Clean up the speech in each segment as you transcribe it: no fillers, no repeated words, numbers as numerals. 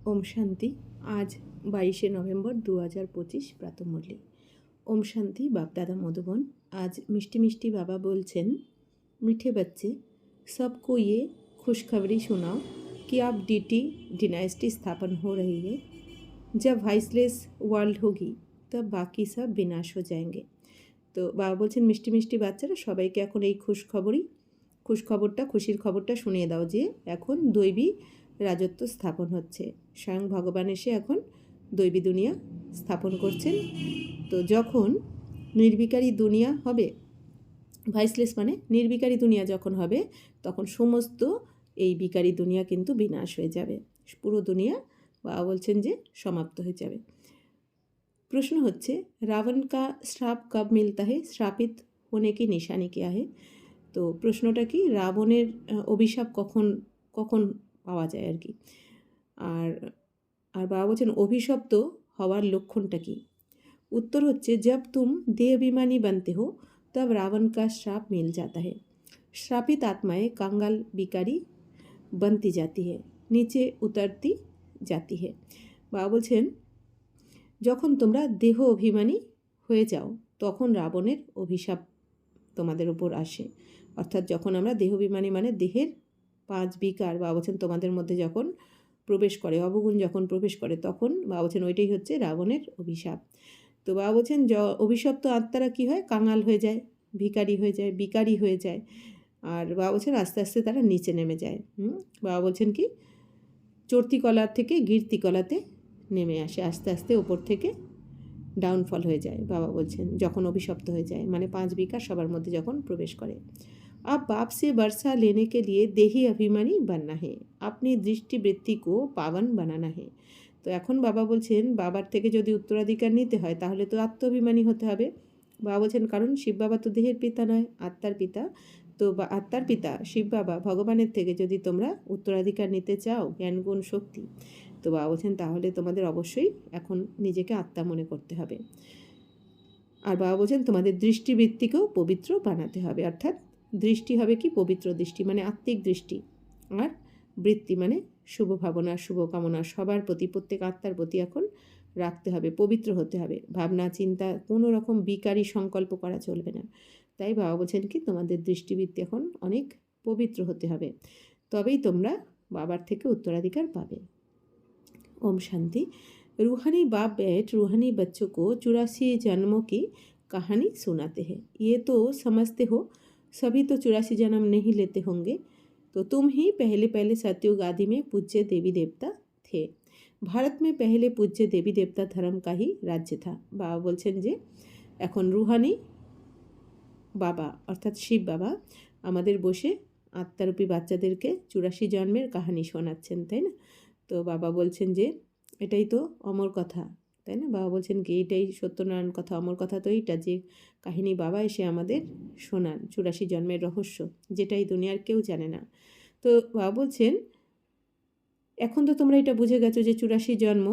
ओम शांति। आज 22 नवंबर 2025 प्रातःमुरली। ओम शांति। बाप दादा मधुबन। आज मिष्टी मिष्टी बाबा बोलছেন, मीठे बच्चे सबको ये खुशखबरी सुनाओ कि आप डीटी डिनाइस्टी स्थापन हो रही है। जब वॉइसलेस वर्ल्ड होगी तब बाकी सब विनाश हो जाएंगे। তো বাবা বলছেন, মিষ্টি মিষ্টি বাচ্চারা সবাইকে এখন এই খুশির খবরটা শুনিয়ে দাও যে এখন দৈবী রাজত্ব স্থাপন হচ্ছে। স্বয়ং ভগবান এসে এখন দৈবী দুনিয়া স্থাপন করছেন। তো যখন নির্বিকারী দুনিয়া হবে, ভয়েসলেস মানে নির্বিকারী দুনিয়া যখন হবে, তখন সমস্ত এই বিকারী দুনিয়া কিন্তু বিনাশ হয়ে যাবে। পুরো দুনিয়া বাবা বলছেন যে সমাপ্ত হয়ে যাবে। प्रश्न হচ্ছে, রাবণ का श्राप कब मिलता है, श्रापित होने की निशानी क्या है। তো প্রশ্নটা কি, রাবণের অভিশাপ কখন কখন পাওয়া যায় আর কি। আর আর বাবা বলছেন অভিশপ্ত হওয়ার লক্ষণটা কি। उत्तर হচ্ছে, जब तुम देहाभिमानी बनते हो तब रावण का श्राप मिल जाता है। श्रापित आत्माएं कंगाल बिकारी बनती जाती है, नीचे उतरती जाती है। বাবা বলছেন যখন তোমরা দেহ অভিমানী হয়ে যাও তখন রাবণের অভিশাপ তোমাদের উপর আসে। অর্থাৎ যখন আমরা দেহ অভিমানী মানে দেহের 5 বিকার বাবা বলছেন তোমাদের মধ্যে যখন প্রবেশ করে, অবগুণ যখন প্রবেশ করে, তখন বাবা বলছেন ওইটাই হচ্ছে রাবণের অভিশাপ। তো বাবা বলছেন অভিশপ্ত আত্মারা কী হয়, কাঙাল হয়ে যায়, ভিকারি হয়ে যায়, বিকারি হয়ে যায়। আর বাবা বলছেন আস্তে আস্তে তারা নিচে নেমে যায়। বাবা বলছেন কি, চর্তিকলার থেকে গীর্তিকলাতে নেমে আসে, আস্তে আস্তে ওপর থেকে ডাউনফল হয়ে যায়। বাবা বলছেন যখন অভিশপ্ত হয়ে যায় মানে 5 বিকার সবার মধ্যে যখন প্রবেশ করে। अब बाप से वर्षा लेने के लिए देही अभिमानी बनना है, अपनी दृष्टिवृत्ति को पावन बनाना है। তো এখন বাবা বলছেন বাবার থেকে যদি উত্তরাধিকার নিতে হয় তাহলে তো আত্মাভিমানী হতে হবে। বাবা বলছেন কারণ শিব বাবা তো দেহের পিতা নয়, আত্মার পিতা। তো আত্মার পিতা শিব বাবা ভগবানের থেকে যদি তোমরা উত্তরাধিকার নিতে চাও, জ্ঞান গুণ শক্তি, তো বাবা বলছেন তাহলে তোমাদের অবশ্যই এখন নিজেকে আত্মা মনে করতে হবে। আর বাবা বলছেন তোমাদের দৃষ্টিবৃত্তিকেও পবিত্র বানাতে হবে। অর্থাৎ দৃষ্টি হবে কি, পবিত্র দৃষ্টি মানে আত্মিক দৃষ্টি, আর বৃত্তি মানে শুভ ভাবনা, শুভকামনা সবার প্রতি, প্রত্যেক আত্মার প্রতি এখন রাখতে হবে, পবিত্র হতে হবে। ভাবনা চিন্তা কোনো রকম বিকারী সংকল্প করা চলবে না। তাই বাবা বলছেন কি তোমাদের দৃষ্টিবৃত্তি এখন অনেক পবিত্র হতে হবে, তবেই তোমরা বাবার থেকে উত্তরাধিকার পাবে। ओम शांति। रूहानी बाप बैठ रूहानी बच्चों को 84 जन्मों की कहानी सुनाते हैं। ये तो समझते हो सभी तो 84 जन्म नहीं लेते होंगे, तो तुम ही पहले पहले सतयुग आदि में पूज्य देवी देवता थे। भारत में पहले पूज्य देवी देवता धर्म का ही राज्य था। बाबा बोलছেন যে এখন রুহানি বাবা অর্থাৎ শিব বাবা আমাদের বসে আত্মারূপী বাচ্চাদেরকে 84 জন্মের কাহিনী শোনাচ্ছেন, তাই না। তো বাবা বলছেন যে এটাই তো অমর কথা, তাই না। বাবা বলছেন কি এইটাই সত্যনারায়ণ কথা, অমর কথা তো এইটা, যে কাহিনী বাবা এসে আমাদের শোনান 84 জন্মের রহস্য, যেটাই দুনিয়ার কেউ জানে না। তো বাবা বলছেন এখন তো তোমরা এটা বুঝে গেছো যে 84 জন্ম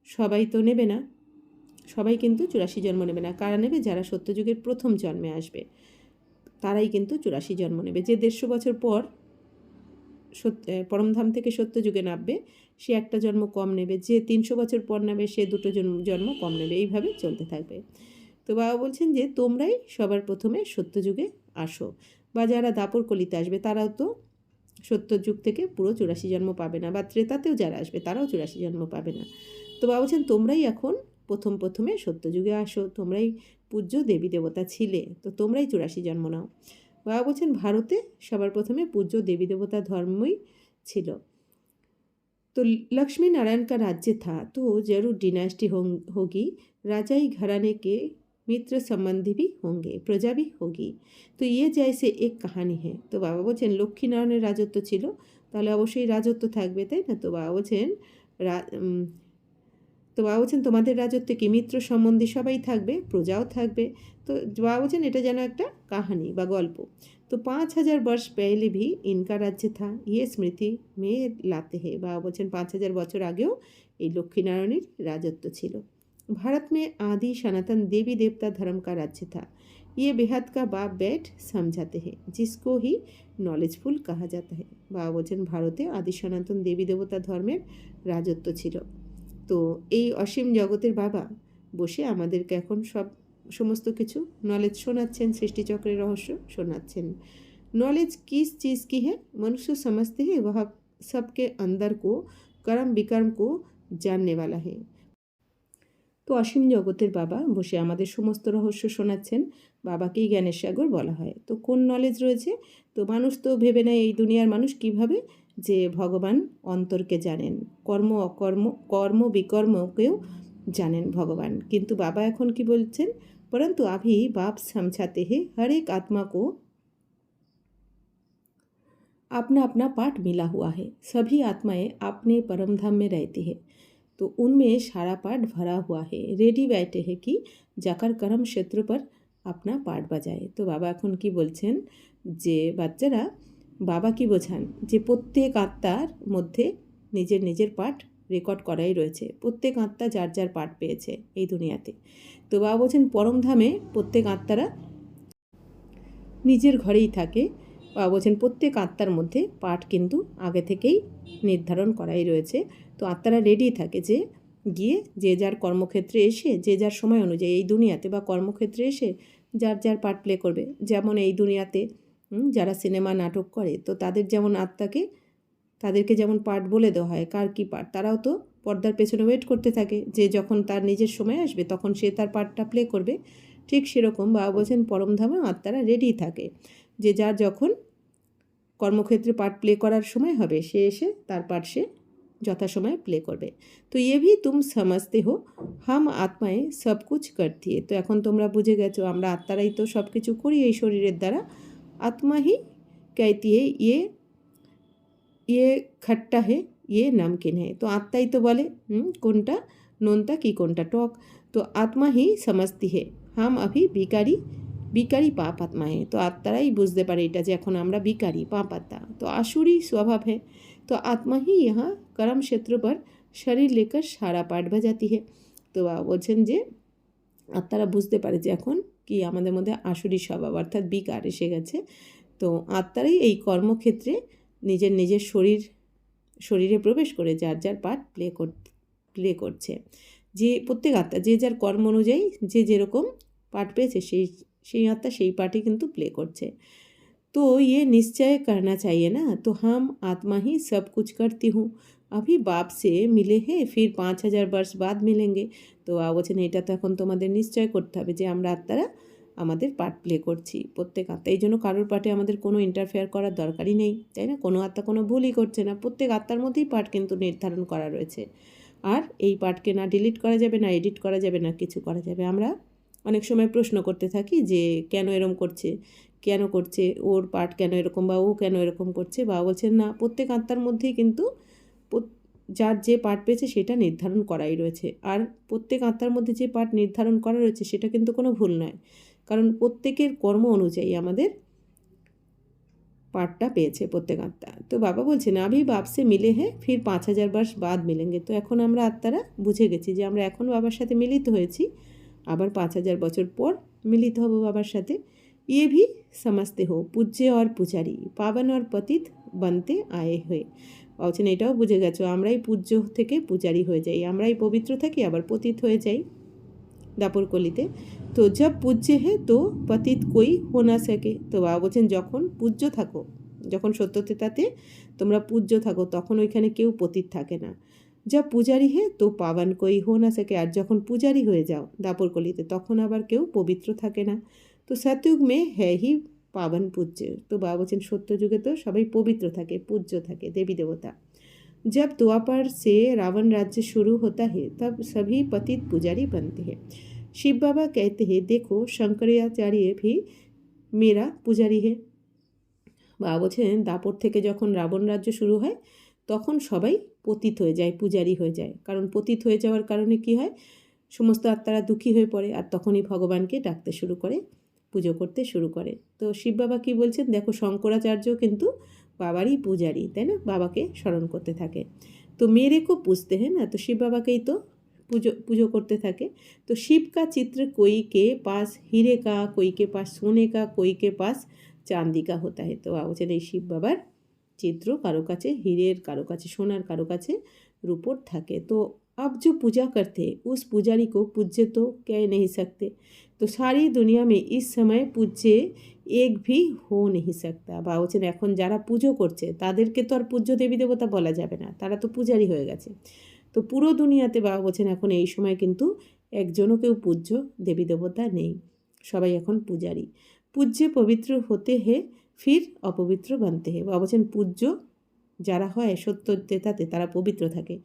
সবাই তো নেবে না, সবাই কিন্তু 84 জন্ম নেবে না। কারা নেবে, যারা সত্যযুগের প্রথম জন্মে আসবে তারাই কিন্তু 84 জন্ম নেবে। যে 150 বছর পর পরমধাম থেকে সত্যযুগে নামবে সে একটা জন্ম কম নেবে, যে 300 বছর পর নামবে সে 2টো জন্ম কম নেবে, এইভাবে চলতে থাকবে। তো বাবা বলছেন যে তোমরাই সবার প্রথমে সত্যযুগে আসো, বা যারা দাপর কলিতে আসবে তারাও তো সত্যযুগ থেকে পুরো 84 জন্ম পাবে না, বা ত্রেতাতেও যারা আসবে তারাও 84 জন্ম পাবে না। তো বাবা বলছেন তোমরাই এখন প্রথমে সত্যযুগে আসো, তোমরাই পূজ্য দেবী দেবতা ছিলে, তো তোমরাই 84 জন্ম নাও। বাবা বলছেন ভারতে সবার প্রথমে পূজ্য দেবী দেবতা ধর্মই ছিল। तो लक्ष्मी नारायण का राज्य था तो जरूर डिनास्टी होगी, राजाई घराने के मित्र संबंधी भी होंगे, प्रजा भी होगी। तो ये जैसे एक कहानी है। तो बाबा बोलছেন লক্ষ্মী নারায়ণের রাজত্ব ছিল, তাহলে অবশ্যই রাজত্ব থাকবে, তাই না। তো বাবা বলছেন তোমাদের রাজত্বে কি মিত্র সম্বন্ধী সবাই থাকবে, প্রজাও থাকবে। তো বাবা বলছেন এটা যেন একটা কাহানি বা গল্প। तो 5000 वर्ष पहले भी इनका राज्य था, ये स्मृति में लाते हैं। বাবা বলছেন 5000 বছর আগেও এই লক্ষ্মীনারায়ণের রাজত্ব ছিল। भारत में आदि सनातन देवी देवता धर्म का राज्य था, ये बेहद का बाप बैठ समझाते हैं जिसको ही নলেজফুল কাহা যাতা হে। বাবা বলছেন ভারতে আদি সনাতন দেবী দেবতা ধর্মের রাজত্ব ছিল। তো এই অসীম জগতের বাবা বসে আমাদেরকে এখন সমস্ত কিছু নলেজ শোনাচ্ছেন, সৃষ্টিচক্রের রহস্য শোনাচ্ছেন। नॉलेज किस चीज़ की है? मनुष्य समझते हैं वह सबके अंदर को कर्म विकर्म को जानने वाला है। তো অসীম জগতের বাবা বসে আমাদের সমস্ত রহস্য শোনাচ্ছেন। বাবাকেই জ্ঞানের সাগর বলা হয়। তো কোন নলেজ রয়েছে? তো মানুষ তো ভেবে নেয় এই দুনিয়ার মানুষ কিভাবে যে ভগবান অন্তরকে জানেন, কর্ম বিকর্মকেও জানেন ভগবান। কিন্তু বাবা এখন কি বলছেন? परंतु अभी बाप समझाते हैं हर एक आत्मा को अपना अपना पाठ मिला हुआ है। सभी आत्माएं अपने परम धाम में रहती है, तो उनमें सारा पाठ भरा हुआ है, रेडी बैठे हैं कि जाकर कर्म क्षेत्र पर अपना पाठ बजाए। तो बाबा এখন কি বলছেন যে বাচ্চারা বাবা কি বোঝান যে প্রত্যেক আত্মার মধ্যে নিজের নিজের পাঠ রেকর্ড করাই রয়েছে। প্রত্যেক আত্মা যার যার পাঠ পেয়েছে এই দুনিয়াতে। তো বাবা বলছেন পরমধামে প্রত্যেক আত্মারা নিজের ঘরেই থাকে। বাবা বলছেন প্রত্যেক আত্মার মধ্যে পাঠ কিন্তু আগে থেকেই নির্ধারণ করাই রয়েছে। তো আত্মারা রেডি থাকে যে গিয়ে যে যার কর্মক্ষেত্রে এসে যে যার সময় অনুযায়ী এই দুনিয়াতে বা কর্মক্ষেত্রে এসে যার যার পার্ট প্লে করবে। যেমন এই দুনিয়াতে যারা সিনেমা নাটক করে তো তাদের যেমন আত্মাকে তাদেরকে যেমন পার্ট বলে দেওয়া হয় কার কী পার্ট, তারাও তো পর্দার পেছনে ওয়েট করতে থাকে যে যখন তার নিজের সময় আসবে তখন সে তার পার্টটা প্লে করবে। ঠিক সেরকম বাবা বলছেন পরমধামে আত্মারা রেডি থাকে যে যার যখন কর্মক্ষেত্রে পার্ট প্লে করার সময় হবে সে এসে তার পার্ট সে যথাসময়ে প্লে করবে। তো ये भी तुम समझते हो हम आत्माएं सब कुछ करती है। তো এখন তোমরা বুঝে গেছো আমরা আত্মারাই তো সব কিছু করি এই শরীরের দ্বারা। আত্মা হি कहती है ये खट्टा है ये नमकीन है। তো আত্মাই তো বলে কোনটা নোনতা কি কোনটা টক। তো আত্মা হি समझती है हम अभी বিকারি পাপ আত্মা है। তো আত্মারাই বুঝতে পারে এটা যে এখন আমরা বিকারি পাপ আত্মা। তো आसुरी स्वभाव है। तो आत्मा ही यहाँ कर्म क्षेत्र पर शरीर लेकर सारा पाठ बजाती है। তো বলছেন যে আত্মারা বুঝতে পারে যে এখন কি আমাদের মধ্যে আসুরি স্বভাব অর্থাৎ বিকার এসে গেছে। তো আত্মারাই এই কর্মক্ষেত্রে নিজের নিজের শরীরে প্রবেশ করে যার যার পাঠ প্লে করছে। যে প্রত্যেক আত্মা যে যার কর্ম অনুযায়ী যে যেরকম পাঠ পেয়েছে সেই আত্মা সেই পাঠই কিন্তু প্লে করছে। तो ये निश्चय करना चाहिए ना। तो हम आत्मा ही सब कुछ करती हूँ, अभी बाप से मिले हैं फिर 5000 वर्ष बाद मिलेंगे। তো বলছেন এটা তো এখন তোমাদের নিশ্চয় করতে হবে যে আমরা আত্মারা আমাদের পার্ট প্লে করছি প্রত্যেক আত্মা। এই জন্য কারোর পার্টে আমাদের কোনো ইন্টারফেয়ার করার দরকারই নেই, তাই না? কোনো আত্মা কোনো ভুলই করছে না, প্রত্যেক আত্মার মধ্যেই পার্ট কিন্তু নির্ধারণ করা রয়েছে। আর এই পার্টকে না ডিলিট করা যাবে না এডিট করা যাবে না কিছু করা যাবে। আমরা অনেক সময় প্রশ্ন করতে থাকি যে কেন এরকম করছে, কেন করছে, ওর পার্ট কেন এরকম বা ও কেন এরকম করছে। বা বলছেন না প্রত্যেক আত্মার মধ্যেই কিন্তু যার যে পার্ট পেয়েছে সেটা নির্ধারণ করাই রয়েছে। আর প্রত্যেক আত্মার মধ্যে যে পার্ট নির্ধারণ করা রয়েছে সেটা কিন্তু কোনো ভুল নয়, কারণ প্রত্যেকের কর্ম অনুযায়ী আমাদের পার্টটা পেয়েছে প্রত্যেক আত্মা। তো বাবা বলছেন আভি বাপ সে মিলে হ্যাঁ ফির 5000 वर्ष बाद मिलेंगे। তো এখন আমরা আত্মারা বুঝে গেছি যে আমরা এখন বাবার সাথে মিলিত হয়েছি, আবার 5000 বছর পর মিলিত হব বাবার সাথে। ये भी समझते हो पूज्य और पुजारी पावन और पतित बनते आए हुए। বলছেন এটাও বুঝে গেছো আমরাই পূজ্য থেকে পূজারি হয়ে যাই, আমরাই পবিত্র থাকি আবার পতিত হয়ে যাই দাপর কলিতে। তো জব পূজ্য হে তো পতিত কই হো না সকে। তো বাবা বলছেন যখন পূজ্য থাকো, যখন সত্যতাতে তোমরা পূজ্য থাকো তখন ওইখানে কেউ পতিত থাকে না। যা পূজারি হে তো পাবন কই হো না সকে। আর যখন পূজারি হয়ে যাও দাপর কলিতে তখন আবার কেউ পবিত্র থাকে না। তো সত্যযুগ মে হ্যাঁ হি পাবন পূজ্য। তো বাবা বলছেন সত্যযুগে তো সবাই পবিত্র থাকে পূজ্য থাকে দেবী দেবতা। जब द्वापर से रावण राज्य शुरू होता है तब सभी पतित पुजारी बनते हैं। शिव बाबा कहते हैं देखो शंकराचार्य भी मेरा पुजारी है। বাবা বলছেন দাপর থেকে যখন রাবণ রাজ্য শুরু হয় তখন সবাই পতিত হয়ে যায় পূজারি হয়ে যায়। কারণ পতিত হয়ে যাওয়ার কারণে কি হয় সমস্ত আত্মারা দুঃখী হয়ে পড়ে আর তখনই ভগবানকে ডাকতে শুরু করে পুজো করতে শুরু করে। তো শিব বাবা কী বলছেন দেখো শঙ্করাচার্য কিন্তু বাবারই পূজারি, তাই না? বাবাকে স্মরণ করতে থাকে। তো মেরে কো পুজতে হ্যাঁ না। তো শিব বাবাকেই তো पूजो करते থাকে। तो शिव का चित्र कोई के पास हीरे का, कोई के पास सोने का, कोई के पास चांदी का होता है। तो বলছেন এই শিব বাবার চিত্র কারো কাছে হীরের, কারো কাছে সোনার, কারো কাছে রূপোর থাকে। तो अब जो पूजा करते हैं उस पुजारी को पूज्य तो कह नहीं सकते। तो सारी दुनिया में इस समय पूज्य एक भी हो नहीं सकता। বা বলছেন এখন যারা পুজো করছে তাদেরকে তো আর পূজ্য দেবী দেবতা বলা যাবে না, তারা তো পূজারি হয়ে গেছে। তো পুরো দুনিয়াতে বাবা বলছেন এখন এই সময় কিন্তু একজনও কেউ পূজ্য দেবী দেবতা নেই, সবাই এখন পূজারি। পূজ্য পবিত্র হতে হে ফির অপবিত্র বানতে হে। বাবা বলছেন পূজ্য যারা হয় সত্য তেতাতে তারা পবিত্র থাকে,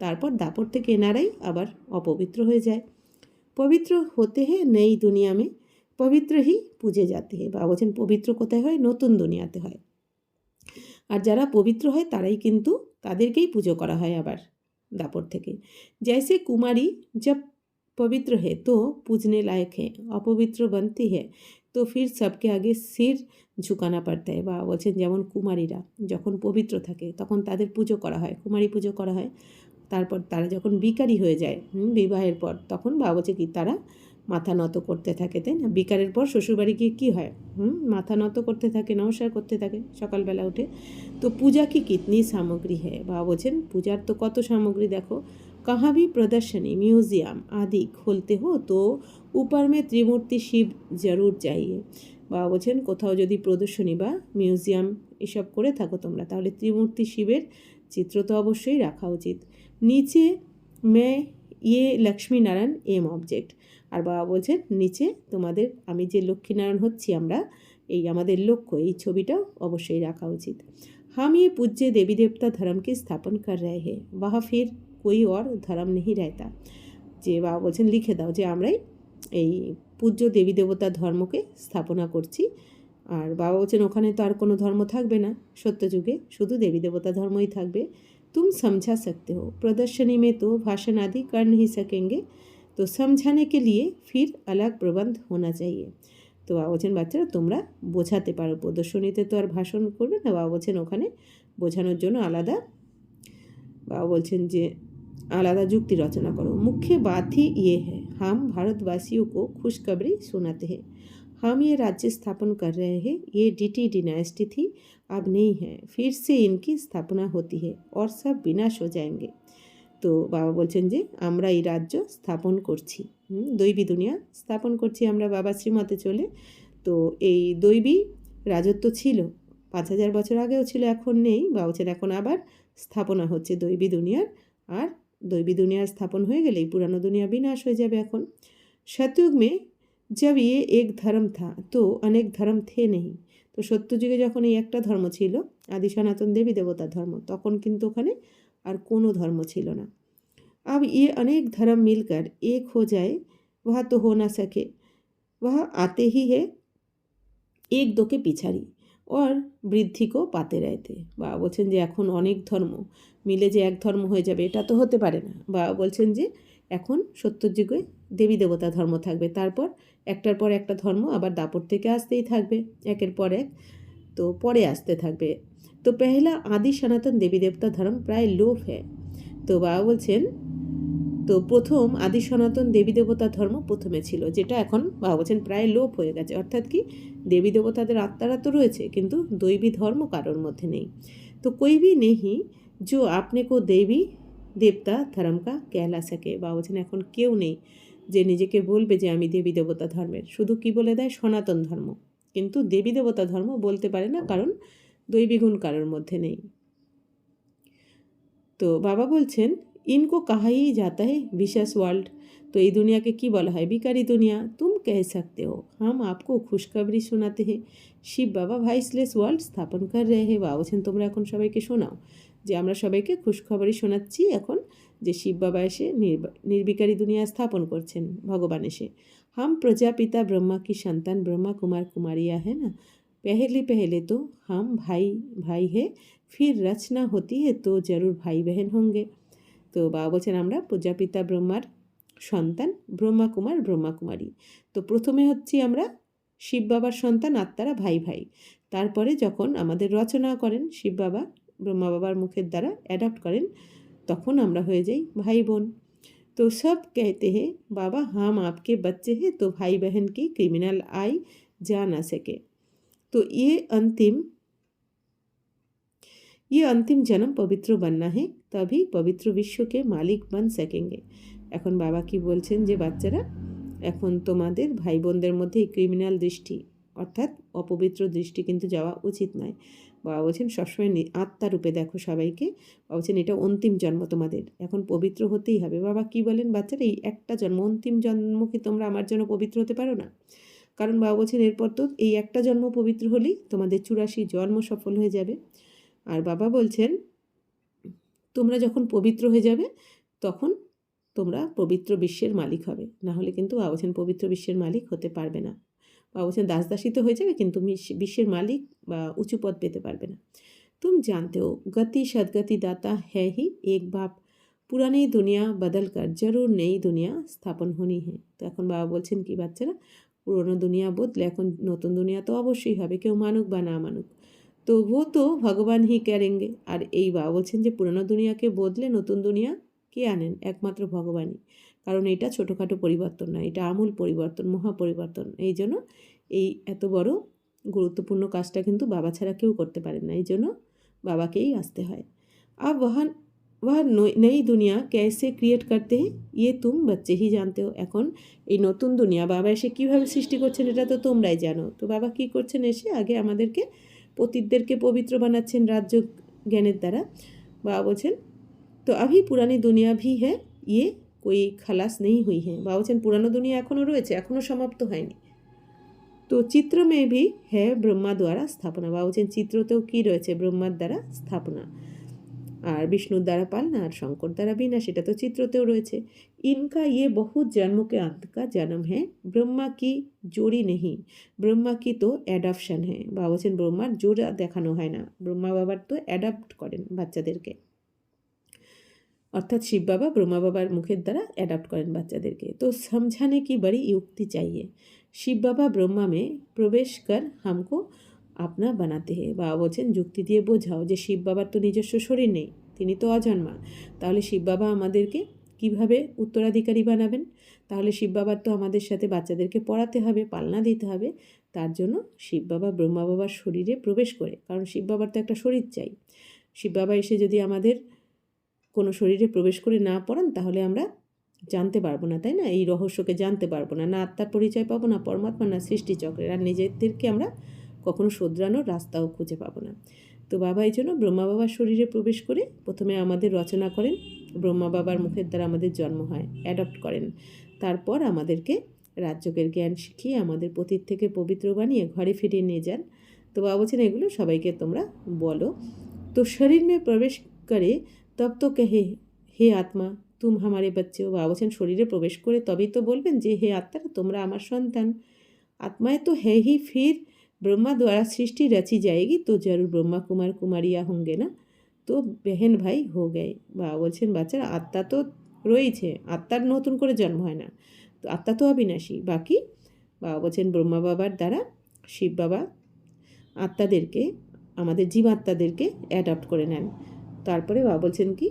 তারপর দাপর থেকে এনারাই আবার অপবিত্র হয়ে যায়। পবিত্র হতে হে নেই দুনিয়া মে, পবিত্র হি পূজে যাতে হে। বাবা বলছেন পবিত্র কোথায় হয়? নতুন দুনিয়াতে হয়। আর যারা পবিত্র হয় তারাই কিন্তু তাদেরকেই পুজো করা হয় আবার दापर থেকে। जैसे कुमारी जब पवित्र है तो पूजने लायक है, अपवित्र बनती है तो फिर सबके आगे सिर ঝুঁকানা पड़ता है। বা বলছেন যেমন কুমারীরা যখন পবিত্র থাকে তখন তাদের পুজো করা হয়, কুমারী পুজো করা হয়। তারপর তারা যখন বিকারী হয়ে যায় বিবাহের পর, তখন বা বলছে কি তারা মাথা নত করতে থাকে, তাই না? বিকারের পর শ্বশুরবাড়ি গিয়ে কী হয়? মাথা নত করতে থাকে, নমস্কার করতে থাকে সকালবেলা উঠে। तो पूजा की कितनी सामग्री है। बाबा बोलছেন पूजार तो कत सामग्री देखो, कहाँ भी प्रदर्शनी म्यूजियम आदि खोलते हो तो ऊपर में त्रिमूर्ति शिव जरूर चाहिए। बाबा बोलছেন কোথাও যদি প্রদর্শনী বা মিউজিয়াম এসব করে থাকো তোমরা, তাহলে ত্রিমূর্তি শিবের চিত্র তো অবশ্যই রাখা উচিত। নিচে মে ইয়ে লক্ষ্মীনারায়ণ এম অবজেক্ট। আর বাবা বলছেন নিচে তোমাদের আমি যে লক্ষ্মীনারায়ণ হচ্ছি আমরা, এই আমাদের লক্ষ্য, এই ছবিটাও অবশ্যই রাখা উচিত। हम ये पूज्य देवी देवता धर्म की स्थापन कर रहे हैं, वहाँ फिर कोई और धर्म नहीं रहता। যে বাবা বলছেন লিখে দাও যে আমরাই এই পূজ্য দেবী দেবতা ধর্মকে স্থাপনা করছি। আর বাবা বলছেন ওখানে তো আর কোনো ধর্ম থাকবে না, সত্যযুগে শুধু দেবী দেবতা ধর্মই থাকবে। तुम समझा सकते हो, प्रदर्शनी में तो भाषण आदि कर नहीं सकेंगे, तो समझाने के लिए फिर अलग प्रबंध होना चाहिए। তো বাবা বলছেন বাচ্চারা তোমরা বোঝাতে পারো, প্রদর্শনীতে তো আর ভাষণ করবে না। বাবা বলছেন ওখানে বোঝানোর জন্য আলাদা, বাবা বলছেন যে আলাদা যুক্তি রচনা করো। मुख्य बात ही ये है, हम भारतवासियों को खुशखबरी सुनाते हैं, हम ये राज्य स्थापन कर रहे हैं। ये डीटी डिनाइस्टी थी, अब नहीं है, फिर से इनकी स्थापना होती है और सब विनाश हो जाएंगे। তো বাবা বলছেন যে আমরা এই রাজ্য স্থাপন করছি, দৈবী দুনিয়া স্থাপন করছি আমরা বাবা শ্রীমতে চলে। তো এই দৈবী রাজত্ব ছিল 5000 বছর আগেও ছিল, এখন নেই। বাবা বলছেন এখন আবার স্থাপনা হচ্ছে দৈবী দুনিয়ার, আর দৈবী দুনিয়ার স্থাপন হয়ে গেলেই পুরানো দুনিয়া বিনাশ হয়ে যাবে। এখন सतयुग में जब ये एक धर्म था तो अनेक धर्म थे नहीं। তো সত্যযুগে যখন এই একটা ধর্ম ছিল আদি সনাতন দেবী দেবতার ধর্ম, তখন কিন্তু ওখানে আর কোনো ধর্ম ছিল না। अब ये अनेक धर्म मिलकर एक हो जाए वह तो हो ना सके, वह आते ही है एक दो के पिछाड़ी और বৃদ্ধি को पाते रहते। বাবা বলছেন যে এখন অনেক ধর্ম মিলে যে এক ধর্ম হয়ে যাবে এটা তো হতে পারে না। বাবা বলছেন যে এখন সত্যযুগে দেবী দেবতা ধর্ম থাকবে, তারপর একটার পর একটা ধর্ম আবার দাপর থেকে আসতেই থাকবে একের পর এক, তো পরে আসতে থাকবে। তো পহলা আদি সনাতন দেবী দেবতা ধর্ম প্রায় লোপ হ্যায়। তো বাবা বলছেন তো প্রথম আদি সনাতন দেবী দেবতা ধর্ম প্রথমে ছিল, যেটা এখন বাবা বলছেন প্রায় লোপ হয়ে গেছে। অর্থাৎ কি দেবী দেবতাদের আত্মারা তো রয়েছে কিন্তু দৈবী ধর্ম কারোর মধ্যে নেই। তো कोई भी नहीं जो अपने को देवी দেবতা ধর্ম কা कहला सके। বাবা বলছেন এখন কেউ নেই যে নিজেকে বলবে যে আমি দেবী দেবতা ধর্মের, শুধু কি বলে দেয় সনাতন ধর্ম, কিন্তু দেবী দেবতা ধর্ম বলতে পারে না, কারণ দৈবী গুণ কারোর মধ্যে নেই। তো বাবা বলছেন इनको कहा ही जाता है विशेष वर्ल्ड। तो ये दुनिया के की बोला है बिकारी दुनिया, तुम कह सकते हो, हम आपको खुशखबरी सुनाते हैं, শিব বাবা ভাইসলেস ওয়ার্ল্ড স্থাপন कर रहे हैं। বাবা বলছেন তোমরা এখন সবাইকে শোনাও যে আমরা সবাইকে খুশখবরি শোনাচ্ছি এখন যে শিব বাবা এসে নির্বিকারী দুনিয়া স্থাপন করছেন, ভগবান এসে। हम प्रजापिता ब्रह्मा की संतान ब्रह्मा कुमार कुमारियाँ है ना, पहले तो हम भाई भाई है, फिर रचना होती है तो जरूर भाई बहन होंगे। তো বাবা বলছেন আমরা প্রজাপিতা ব্রহ্মার সন্তান, ব্রহ্মা কুমার ব্রহ্মা কুমারী। তো প্রথমে হচ্ছি আমরা শিব বাবার সন্তান, আত্মারা ভাই ভাই। তারপরে যখন আমাদের রচনা করেন শিব বাবা, ব্রহ্মা বাবার মুখের দ্বারা অ্যাডাপ্ট করেন, তখন আমরা হয়ে যাই ভাই বোন। तो सब कहते हैं बाबा हम आपके बच्चे हैं तो भाई बहन की क्रिमिनल आई जा ना सके। तो ये अंतिम जन्म पवित्र बनना है, तभी पवित्र विश्व के मालिक बन सकेंगे। এখন বাবা কি বলছেন যে বাচ্চারা এখন তোমাদের ভাই বোনদের মধ্যে এই ক্রিমিনাল দৃষ্টি অর্থাৎ অপবিত্র দৃষ্টি কিন্তু যাওয়া উচিত নয়। বাবা বলছেন সবসময় আত্মারূপে দেখো সবাইকে। বাবা বলছেন এটা অন্তিম জন্ম তোমাদের, এখন পবিত্র হতেই হবে। বাবা কি বলেন বাচ্চারা এই একটা জন্ম, অন্তিম জন্ম কি তোমরা আমার জন্য পবিত্র হতে পারো না? কারণ বাবা বলছেন এরপর তো এই একটা জন্ম পবিত্র হলেই তোমাদের 84 জন্ম সফল হয়ে যাবে। আর বাবা বলছেন তোমরা যখন পবিত্র হয়ে যাবে তখন তোমরা পবিত্র বিশ্বের মালিক হবে, না হলে কিন্তু বাবা বলছেন পবিত্র বিশ্বের মালিক হতে পারবে না। বাবা বলছেন দাসদাসী তো হয়ে যাবে কিন্তু বিশ্বের মালিক বা উঁচু পদ পেতে পারবে না। तुम जानते हो गति सदगति दाता है ही एक बाप, पुरानी दुनिया बदल कर जरूर नई दुनिया স্থাপন होनी है। তো এখন বাবা বলছেন কি বাচ্চারা পুরনো দুনিয়া বদলে এখন নতুন দুনিয়া তো অবশ্যই হবে, কেউ মানুক বা না মানুক। তো তো ভগবান হি করেঙ্গে। আর এই বাবা বলছেন যে পুরনো দুনিয়াকে বদলে নতুন দুনিয়া কে আনেন? একমাত্র ভগবানই। কারণ এটা ছোটোখাটো পরিবর্তন না, এটা আমূল পরিবর্তন, মহা পরিবর্তন। এই জন্য এই এত বড় গুরুত্বপূর্ণ কাজটা কিন্তু বাবা ছাড়া কেউ করতে পারেন না, এই জন্য বাবাকেই আসতে হয়। अब वह नई दुनिया कैसे क्रिएट करते हैं ये तुम बच्चे ही जानते हो। এখন এই নতুন দুনিয়া বাবা এসে কীভাবে সৃষ্টি করছেন এটা তো তোমরাই জানো। তো বাবা কী করছেন এসে আগে আমাদেরকে পতিতদেরকে পবিত্র বানাচ্ছেন রাজ্য জ্ঞানের দ্বারা। বাবা বলছেন তো अभी पुरानी दुनिया भी है ये कोई खलास नहीं हुई है। বাবা বলছেন পুরানো দুনিয়া এখনও রয়েছে, এখনও সমাপ্ত হয়নি। তো চিত্র মে ভি হ্যাঁ ব্রহ্মা দ্বারা স্থাপনা। বাবা বলছেন চিত্রতেও কী রয়েছে? ব্রহ্মার দ্বারা স্থাপনা। আর বিষ্ণুর দ্বারা পালনা আর শঙ্কর দ্বারা বিনাশ, সেটা তো চিত্রতেও রয়েছে। ইনকা ইয়ে বহুত জন্ম কে अंत का जन्म है, ब्रह्मा की जोड़ी नहीं, ब्रह्मा की तो অ্যাডাপশন হ্যাঁ। বাবা বলছেন ব্রহ্মার জোড়া দেখানো হয় না, ব্রহ্মা বাবার তো অ্যাডাপ্ট করেন বাচ্চাদেরকে, অর্থাৎ শিব বাবা ব্রহ্মা বাবার মুখের দ্বারা অ্যাডাপ্ট করেন বাচ্চাদেরকে। তো समझाने की बड़ी युक्ति चाहिए, শিব বাবা ব্রহ্মা মে প্রবেশ কর হামকো আপনা বানাতে হে। বাবা বলছেন যুক্তি দিয়ে বোঝাও যে শিব বাবার তো নিজস্ব শরীর নেই, তিনি তো অজন্মা, তাহলে শিব বাবা আমাদেরকে কিভাবে উত্তরাধিকারী বানাবেন? তাহলে শিব বাবার তো আমাদের সাথে বাচ্চাদেরকে পড়াতে হবে, পালনা দিতে হবে। তার জন্য শিব বাবা ব্রহ্মা বাবার শরীরে প্রবেশ করে, কারণ শিব বাবার তো একটা শরীর চাই। শিব বাবা এসে যদি আমাদের কোনো শরীরে প্রবেশ করে না পড়ান তাহলে আমরা জানতে পারবো না, তাই না? এই রহস্যকে জানতে পারবো না, না আত্মার পরিচয় পাবো, না পরমাত্মা, না সৃষ্টিচক্রের, আর নিজেদেরকে আমরা কখনো শোধরানোর রাস্তাও খুঁজে পাবো না। তো বাবা এই জন্য ব্রহ্মা বাবার শরীরে প্রবেশ করে প্রথমে আমাদের রচনা করেন, ব্রহ্মা বাবার মুখের দ্বারা আমাদের জন্ম হয়, অ্যাডপ্ট করেন, তারপর আমাদেরকে রাজযোগের জ্ঞান শিখিয়ে আমাদের পতিত থেকে পবিত্র বানিয়ে ঘরে ফিরিয়ে নিয়ে যান। তো বাবা বলছেন এগুলো সবাইকে তোমরা বলো। তো শরীর মে প্রবেশ করে তব তো কহে হে আত্মা তুম হামারে বাচ্চে हो। বাবা বলছেন শরীরে প্রবেশ করে তবেই তো বলবেন যে হে আত্মারা তোমরা আমার সন্তান। आत्माएं तो है ही, फिर ब्रह्मा द्वारा सृष्टि रची जाएगी तो जरूर ब्रह्मा कुमार कुमारिया होंगे ना, তো বেহেন ভাই হো গে। বাবা বলছেন বাচ্চারা আত্মা তো রয়েছে, আত্মার নতুন করে জন্ম হয় না, তো আত্মা তো অবিনাশী। বাকি বাবা বলছেন ব্রহ্মা বাবার দ্বারা শিব বাবা আত্মাদেরকে, আমাদের জীবাত্মাদেরকে অ্যাডাপ্ট করে নেন। তারপরে বাবা বলছেন কি,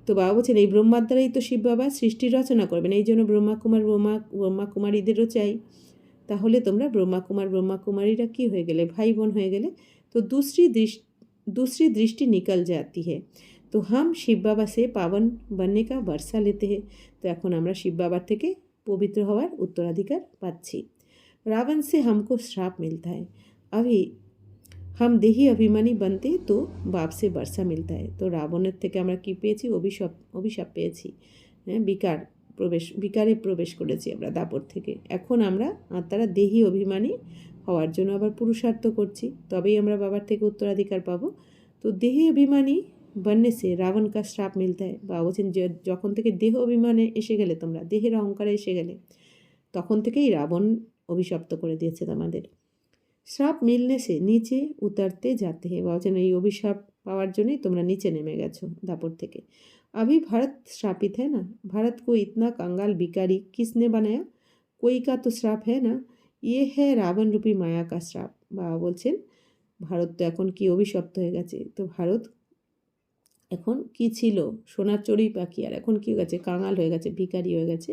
তো বাবা বলছেন এই ব্রহ্মার দ্বারাই তো শিব বাবা সৃষ্টির রচনা করবেন, এই জন্য ব্রহ্মা কুমারীদেরও চাই। তাহলে তোমরা ব্রহ্মা কুমারীরা কী হয়ে গেলে? ভাই বোন হয়ে গেলে। তো दूसरी दृष्टि निकल जाती है, तो हम শিব বাবা সে পাবন बनने का बरसा लेते हैं। তো এখন আমরা শিব বাবার থেকে পবিত্র হওয়ার উত্তরাধিকার পাচ্ছি। रावण से हमको श्राप मिलता है, अभी हम देही अभिमानी बनते तो बाप से बरसा मिलता है। তো রাবণের থেকে আমরা কী পেয়েছি? অভিশাপ পেয়েছি, হ্যাঁ, বিকারে প্রবেশ করেছি আমরা দাপর থেকে। এখন আমরা আত্মারা দেহি অভিমানী হওয়ার জন্য আবার পুরুষার্থ করছি, তবেই আমরা বাবার থেকে উত্তরাধিকার পাবো। তো দেহি অভিমানী बनने से রাবণ का श्राप मिलता है। বাবা বলছেন যে যখন থেকে দেহ অভিমানে এসে গেলে, তোমরা দেহের অহংকারে এসে গেলে, তখন থেকেই রাবণ অভিশপ্ত করে দিয়েছে তোমাদের। শ্রাপ মিলনে সে নিচে উতারতে যাতে হে। বাবা বলছেন এই অভিশাপ পাওয়ার জন্যই তোমরা নিচে নেমে গেছো দাপর থেকে। अभी भारत श्रापित है ना, भारत को इतना कंगाल भिखारी किसने बनाया, कोई का तो श्राप है ना, ये है রাবণ রূপী মায়া का श्राप। বাবা বলছেন ভারত তো এখন কি অভিশপ্ত হয়ে গেছে। তো ভারত এখন কি ছিল সোনার চড়ুই পাখি, আর এখন কী হয়ে গেছে, কাঙাল হয়ে গেছে, ভিখারি হয়ে গেছে।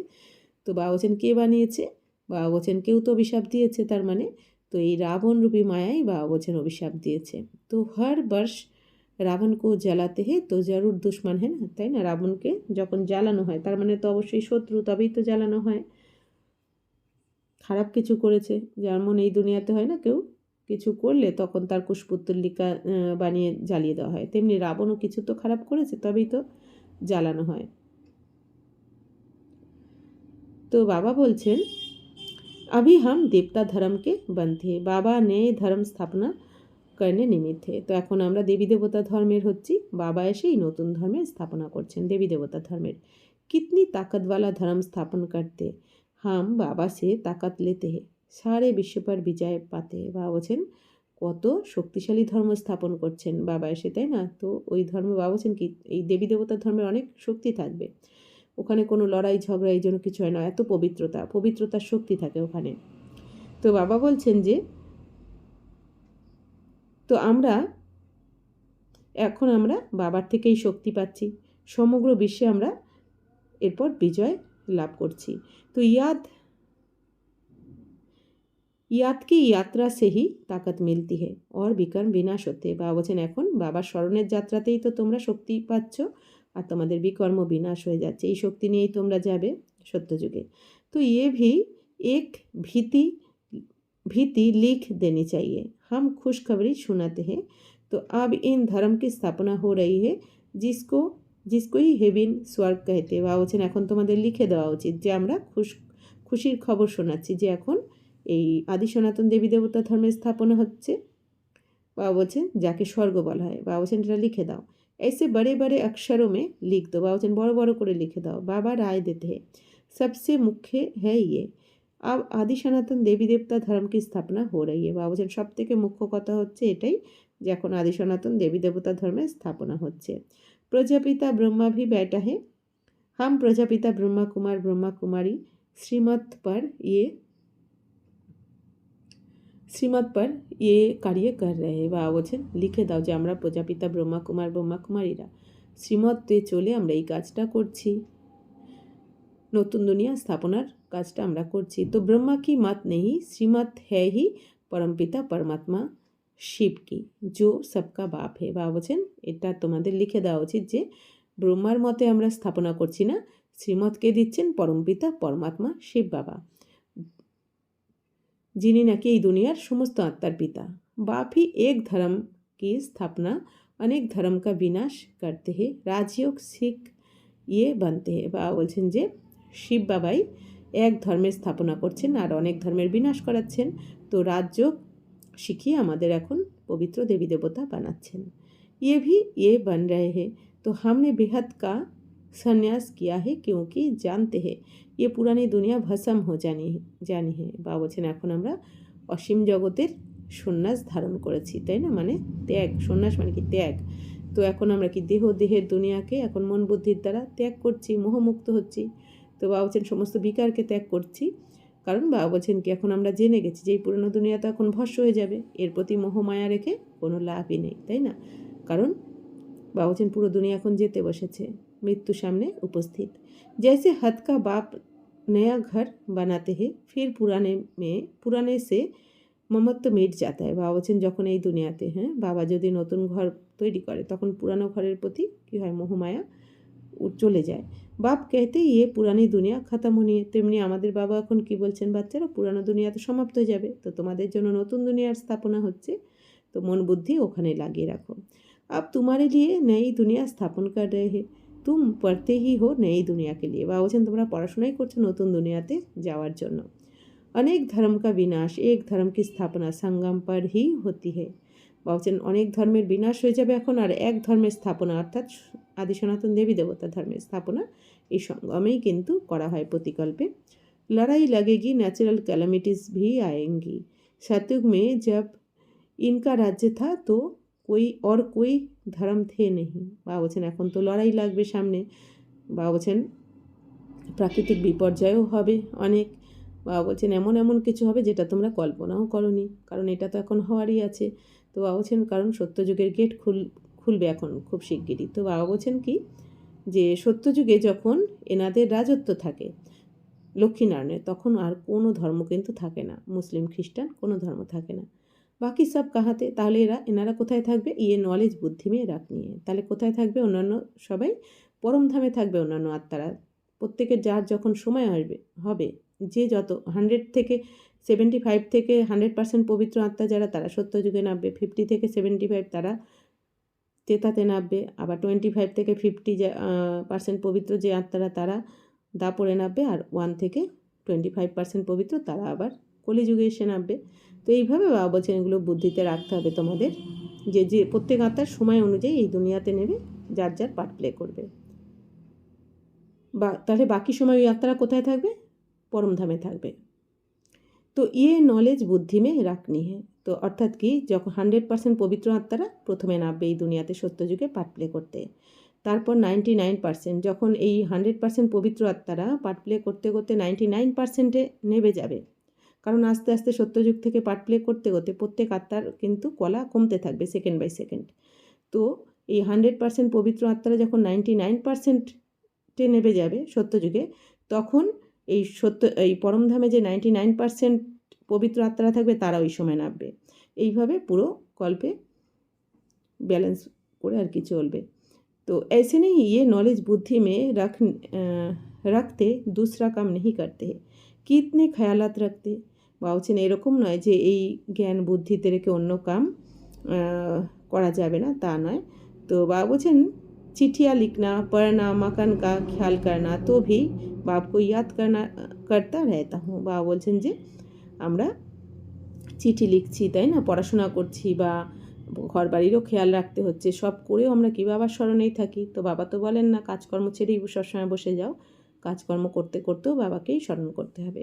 তো বাবা বলছেন কে বানিয়েছে? বাবা বলছেন কেউ তো অভিশাপ দিয়েছে, তার মানে তো এই রাবণ রূপী মায়াই বাবা বলছেন অভিশাপ দিয়েছে। তো হর বর্ষ রাবণ কো জ্বালাতে হে তো জরুর দুশ্মন হ্যাঁ না, তাই না? রাবণকে যখন জ্বালানো হয় তার মানে তো অবশ্যই শত্রু, তবেই তো জ্বালানো হয়। খারাপ কিছু করেছে, যেমন এই দুনিয়াতে হয় না, কেউ কিছু করলে তখন তার কুশপুত্তলিকা বানিয়ে জ্বালিয়ে দেওয়া হয়, তেমনি রাবণও কিছু তো খারাপ করেছে, তবেই তো জ্বালানো হয়। তো বাবা বলছেন अभी हम देवता धर्म के बंद थे, বাবা नए धर्म स्थापना करने निमित्त थे। তো এখন আমরা দেবী দেবতা ধর্মের হচ্ছি, বাবা এসে এই নতুন ধর্মের স্থাপনা করছেন, দেবী দেবতা ধর্মের। कितनी ताकत वाला धर्म स्थापन करते हम बाबा से ताकत लेते हैं, सारे विश्व पर विजय पाते हैं। বাবা বলছেন কত শক্তিশালী ধর্ম স্থাপন করছেন বাবা এসে, তাই না? তো ওই ধর্ম বাবা বলছেন কি এই দেবী দেবতা ধর্মের অনেক শক্তি থাকবে, ওখানে কোনো লড়াই ঝগড়া এই জন্য কিছু হয় না, এত পবিত্রতার শক্তি থাকে ওখানে। তো বাবা বলছেন যে তো এখন আমরা বাবার থেকেই শক্তি পাচ্ছি, সমগ্র বিশ্বে আমরা এরপর বিজয় লাভ করছি। তো याद की यात्रा से ही ताकत मिलती है और विकर्म विनाश होते हैं। বাবা বলছেন এখন বাবার স্মরণের যাত্রাতেই তো তোমরা শক্তি পাচ্ছ, আর তোমাদের বিকর্ম বিনাশ হয়ে যাচ্ছে, এই শক্তি নিয়েই তোমরা যাবে সত্যযুগে। তো ये भी एक भीति लिख देनी चाहिए, हम खुशखबरी सुनाते हैं। तो अब इन धर्म की स्थापना हो रही है जिसको ही हेविन स्वर्ग कहते हैं। বাবা বলছেন এখন তোমাদের লিখে দেওয়া উচিত যে আমরা খুশির খবর শোনাচ্ছি যে এখন এই আদি সনাতন দেবী দেবতা ধর্মের স্থাপনা হচ্ছে। বাবা বলছেন যাকে স্বর্গ বলা হয়, বাবা বলছেন এটা লিখে দাও। ऐसे बड़े बड़े अक्षरों में लिख दो, বাবা বলছেন বড় বড় করে লিখে দাও। বাবা राय देते हैं सबसे मुख्य है ये, अब आदि सनातन देवी देवता धर्म की स्थापना हो रही है। বাবা বলছেন সব থেকে মুখ্য কথা হচ্ছে এটাই যে এখন আদি সনাতন দেবী দেবতা ধর্মের স্থাপনা হচ্ছে। प्रजापिता ब्रह्मा भी बैठा है, हम प्रजापिता ब्रह्मा कुमार ब्रह्मा कुमारी श्रीमत पर ये कार्य कर रहे हैं। বাবা বলছেন লিখে দাও যে আমরা প্রজাপিতা ব্রহ্মা কুমার ব্রহ্মা কুমারীরা শ্রীমতে চলে আমরা এই কাজটা করছি, নতুন দুনিয়া স্থাপনার কাজটা আমরা করছি। তো ব্রহ্মা কি মত নেই, শ্রীমত হ্যাঁ হি পরমপিতা পরমাত্মা শিব কি जो सबका बाप है। বাবা বলছেন এটা তোমাদের লিখে দেওয়া উচিত যে ব্রহ্মার মতে আমরা স্থাপনা করছি না, শ্রীমতকে দিচ্ছেন পরমপিতা পরমাত্মা শিব বাবা, যিনি নাকি এই দুনিয়ার সমস্ত আত্মার পিতা। बाप ही एक धर्म की स्थापना अनेक धर्म का विनाश करते हैं, राजयोग सिख ये बनते हैं। বাবা বলছেন যে শিব বাবাই এক ধর্মের স্থাপনা করছেন আর অনেক ধর্মের বিনাশ করাচ্ছেন। তো রাজযোগ শিখিয়ে আমাদের এখন পবিত্র দেবী দেবতা বানাচ্ছেন। ये भी ये बन रहे हैं, तो हमने बेहद का संन्यास किया है क्योंकि जानते हैं ये पुरानी दुनिया भस्म हो जानी है। বাবা বলছেন এখন আমরা অসীম জগতের সন্ন্যাস ধারণ করেছি, তাই না? মানে ত্যাগ, সন্ন্যাস মানে কি ত্যাগ। তো এখন আমরা কি দেহের দুনিয়াকে এখন মন বুদ্ধির দ্বারা ত্যাগ করছি, মোহমুক্ত হচ্ছি। তো বাবা বলছেন সমস্ত বিকারকে ত্যাগ করছি, কারণ বাবা বলছেন কি এখন আমরা জেনে গেছি যে এই পুরনো দুনিয়া তো এখন ভস্ম হয়ে যাবে, এর প্রতি মোহমায়া রেখে কোনো লাভই নেই, তাই না? কারণ বাবা বলছেন পুরো দুনিয়া এখন যেতে বসেছে, মৃত্যু সামনে উপস্থিত। जैसे हद का बाप नया घर बनाते हैं फिर पुराने से মমত্ব মিট যাতা হয়। বাবা বলছেন যখন এই দুনিয়াতে বাবা যদি নতুন ঘর তৈরি করে তখন পুরানো ঘরের প্রতি কী হয়, মোহমায়া চলে যায়। বাপ कहते ये पुरानी दुनिया खत्म होनी है, তেমনি আমাদের বাবা এখন কি বলছেন, বাচ্চারা পুরানো দুনিয়া তো সমাপ্ত হয়ে যাবে, তো তোমাদের জন্য নতুন দুনিয়ার স্থাপনা হচ্ছে, তো মন বুদ্ধি ওখানে লাগিয়ে রাখো। अब तुम्हारे लिए नई दुनिया स्थापन कर रहे हैं, तुम पढ़ते ही हो नई दुनिया के लिए। বাবা বলছেন তোমরা পড়াশোনাই করছো নতুন দুনিয়াতে যাওয়ার জন্য। अनेक धर्म का विनाश एक धर्म की स्थापना संगम पर ही होती है। বাবা বলছেন অনেক ধর্মের বিনাশ হয়ে যাবে এখন, আর এক ধর্মের স্থাপনা অর্থাৎ আদি সনাতন দেবী দেবতা ধর্মের স্থাপনা এই সঙ্গমেই কিন্তু করা হয় প্রতিকল্পে। लड़ाई लगेगी, नेचुरल कैलेमिटीज भी आएंगी, सतयुग में जब इनका राज्य था तो कोई ধর্ম থে নেই। বাবা বলছেন এখন তো লড়াই লাগবে সামনে, বাবা বলছেন প্রাকৃতিক বিপর্যয়ও হবে অনেক, বাবা বলছেন এমন কিছু হবে যেটা তোমরা কল্পনাও করনি, কারণ এটা তো এখন হওয়ারই আছে। তো বাবা বলছেন কারণ সত্যযুগের গেট খুলবে এখন খুব শিগগিরই। তো বাবা বলছেন কি যে সত্যযুগে যখন এনাদের রাজত্ব থাকে লক্ষ্মীনারায়ণের, তখন আর কোনো ধর্ম কিন্তু থাকে না, মুসলিম খ্রিস্টান কোনো ধর্ম থাকে না। বাকি সব কাহাতে, তাহলে এনারা কোথায় থাকবে? নলেজ বুদ্ধি মেয়ে রাখ নিয়ে। তাহলে কোথায় থাকবে? অন্যান্য সবাই পরমধামে থাকবে, অন্যান্য আত্মারা। প্রত্যেকের যার যখন সময় আসবে হবে, যে যত 100 থেকে 75 থেকে 100% পবিত্র আত্মা যারা, তারা সত্যযুগে নামবে। 50 থেকে 75 তারা তেতাতে নামবে। আবার 25 থেকে 50% পবিত্র যে আত্মারা, তারা দাপরে নামবে। আর 1 থেকে 25% পবিত্র তারা আবার কলিযুগে এসে নামবে। তো এইভাবে বাবা বলছেন এগুলো বুদ্ধিতে রাখতে হবে তোমাদের, যে যে প্রত্যেক আত্মার সময় অনুযায়ী এই দুনিয়াতে নেবে, যার যার পার্ট প্লে করবে। বা তাহলে বাকি সময় ওই আত্মারা কোথায় থাকবে? পরমধামে থাকবে। তো নলেজ বুদ্ধি মে রাখনি হে। তো অর্থাৎ কি, যখন 100% পবিত্র আত্মারা প্রথমে নামবে এই দুনিয়াতে সত্যযুগে পার্ট প্লে করতে। তারপর 99%, যখন এই 100% পবিত্র আত্মারা পার্ট প্লে করতে করতে 99%-এ নেমে যাবে, কারণ আস্তে আস্তে সত্যযুগ থেকে পার্ট প্লে করতে করতে প্রত্যেক আত্মার কিন্তু কলা কমতে থাকবে সেকেন্ড বাই সেকেন্ড। তো এই 100% পবিত্র আত্মারা যখন 99%-এ নেমে যাবে সত্যযুগে, তখন এই পরমধামে যে 99% পবিত্র আত্মারা থাকবে, তারা ওই সময় নামবে। এইভাবে পুরো কল্পে ব্যালেন্স করে আর কি চলবে। तो ऐसे नहीं, ये नॉलेज बुद्धि में रखते दूसरा काम नहीं करते हैं, कितने ख्यालात रखते বা বলছেন এরকম নয় যে এই জ্ঞান বুদ্ধিতে রেখে অন্য কাম করা যাবে না, তা নয়। তো বাবা বলছেন चिट्ठियाँ लिखना, पढ़ना, मकान का ख्याल करना, तो भी बाप को याद करता रहता हूँ। বাবা বলছেন যে আমরা চিঠি লিখছি, তাই না, পড়াশোনা করছি, বা ঘর বাড়িরও খেয়াল রাখতে হচ্ছে, সব করেও আমরা কি বাবার স্মরণেই থাকি। তো বাবা তো বলেন না কাজকর্ম ছেড়েই সবসময় বসে যাও, কাজকর্ম করতে করতেও বাবাকেই স্মরণ করতে হবে।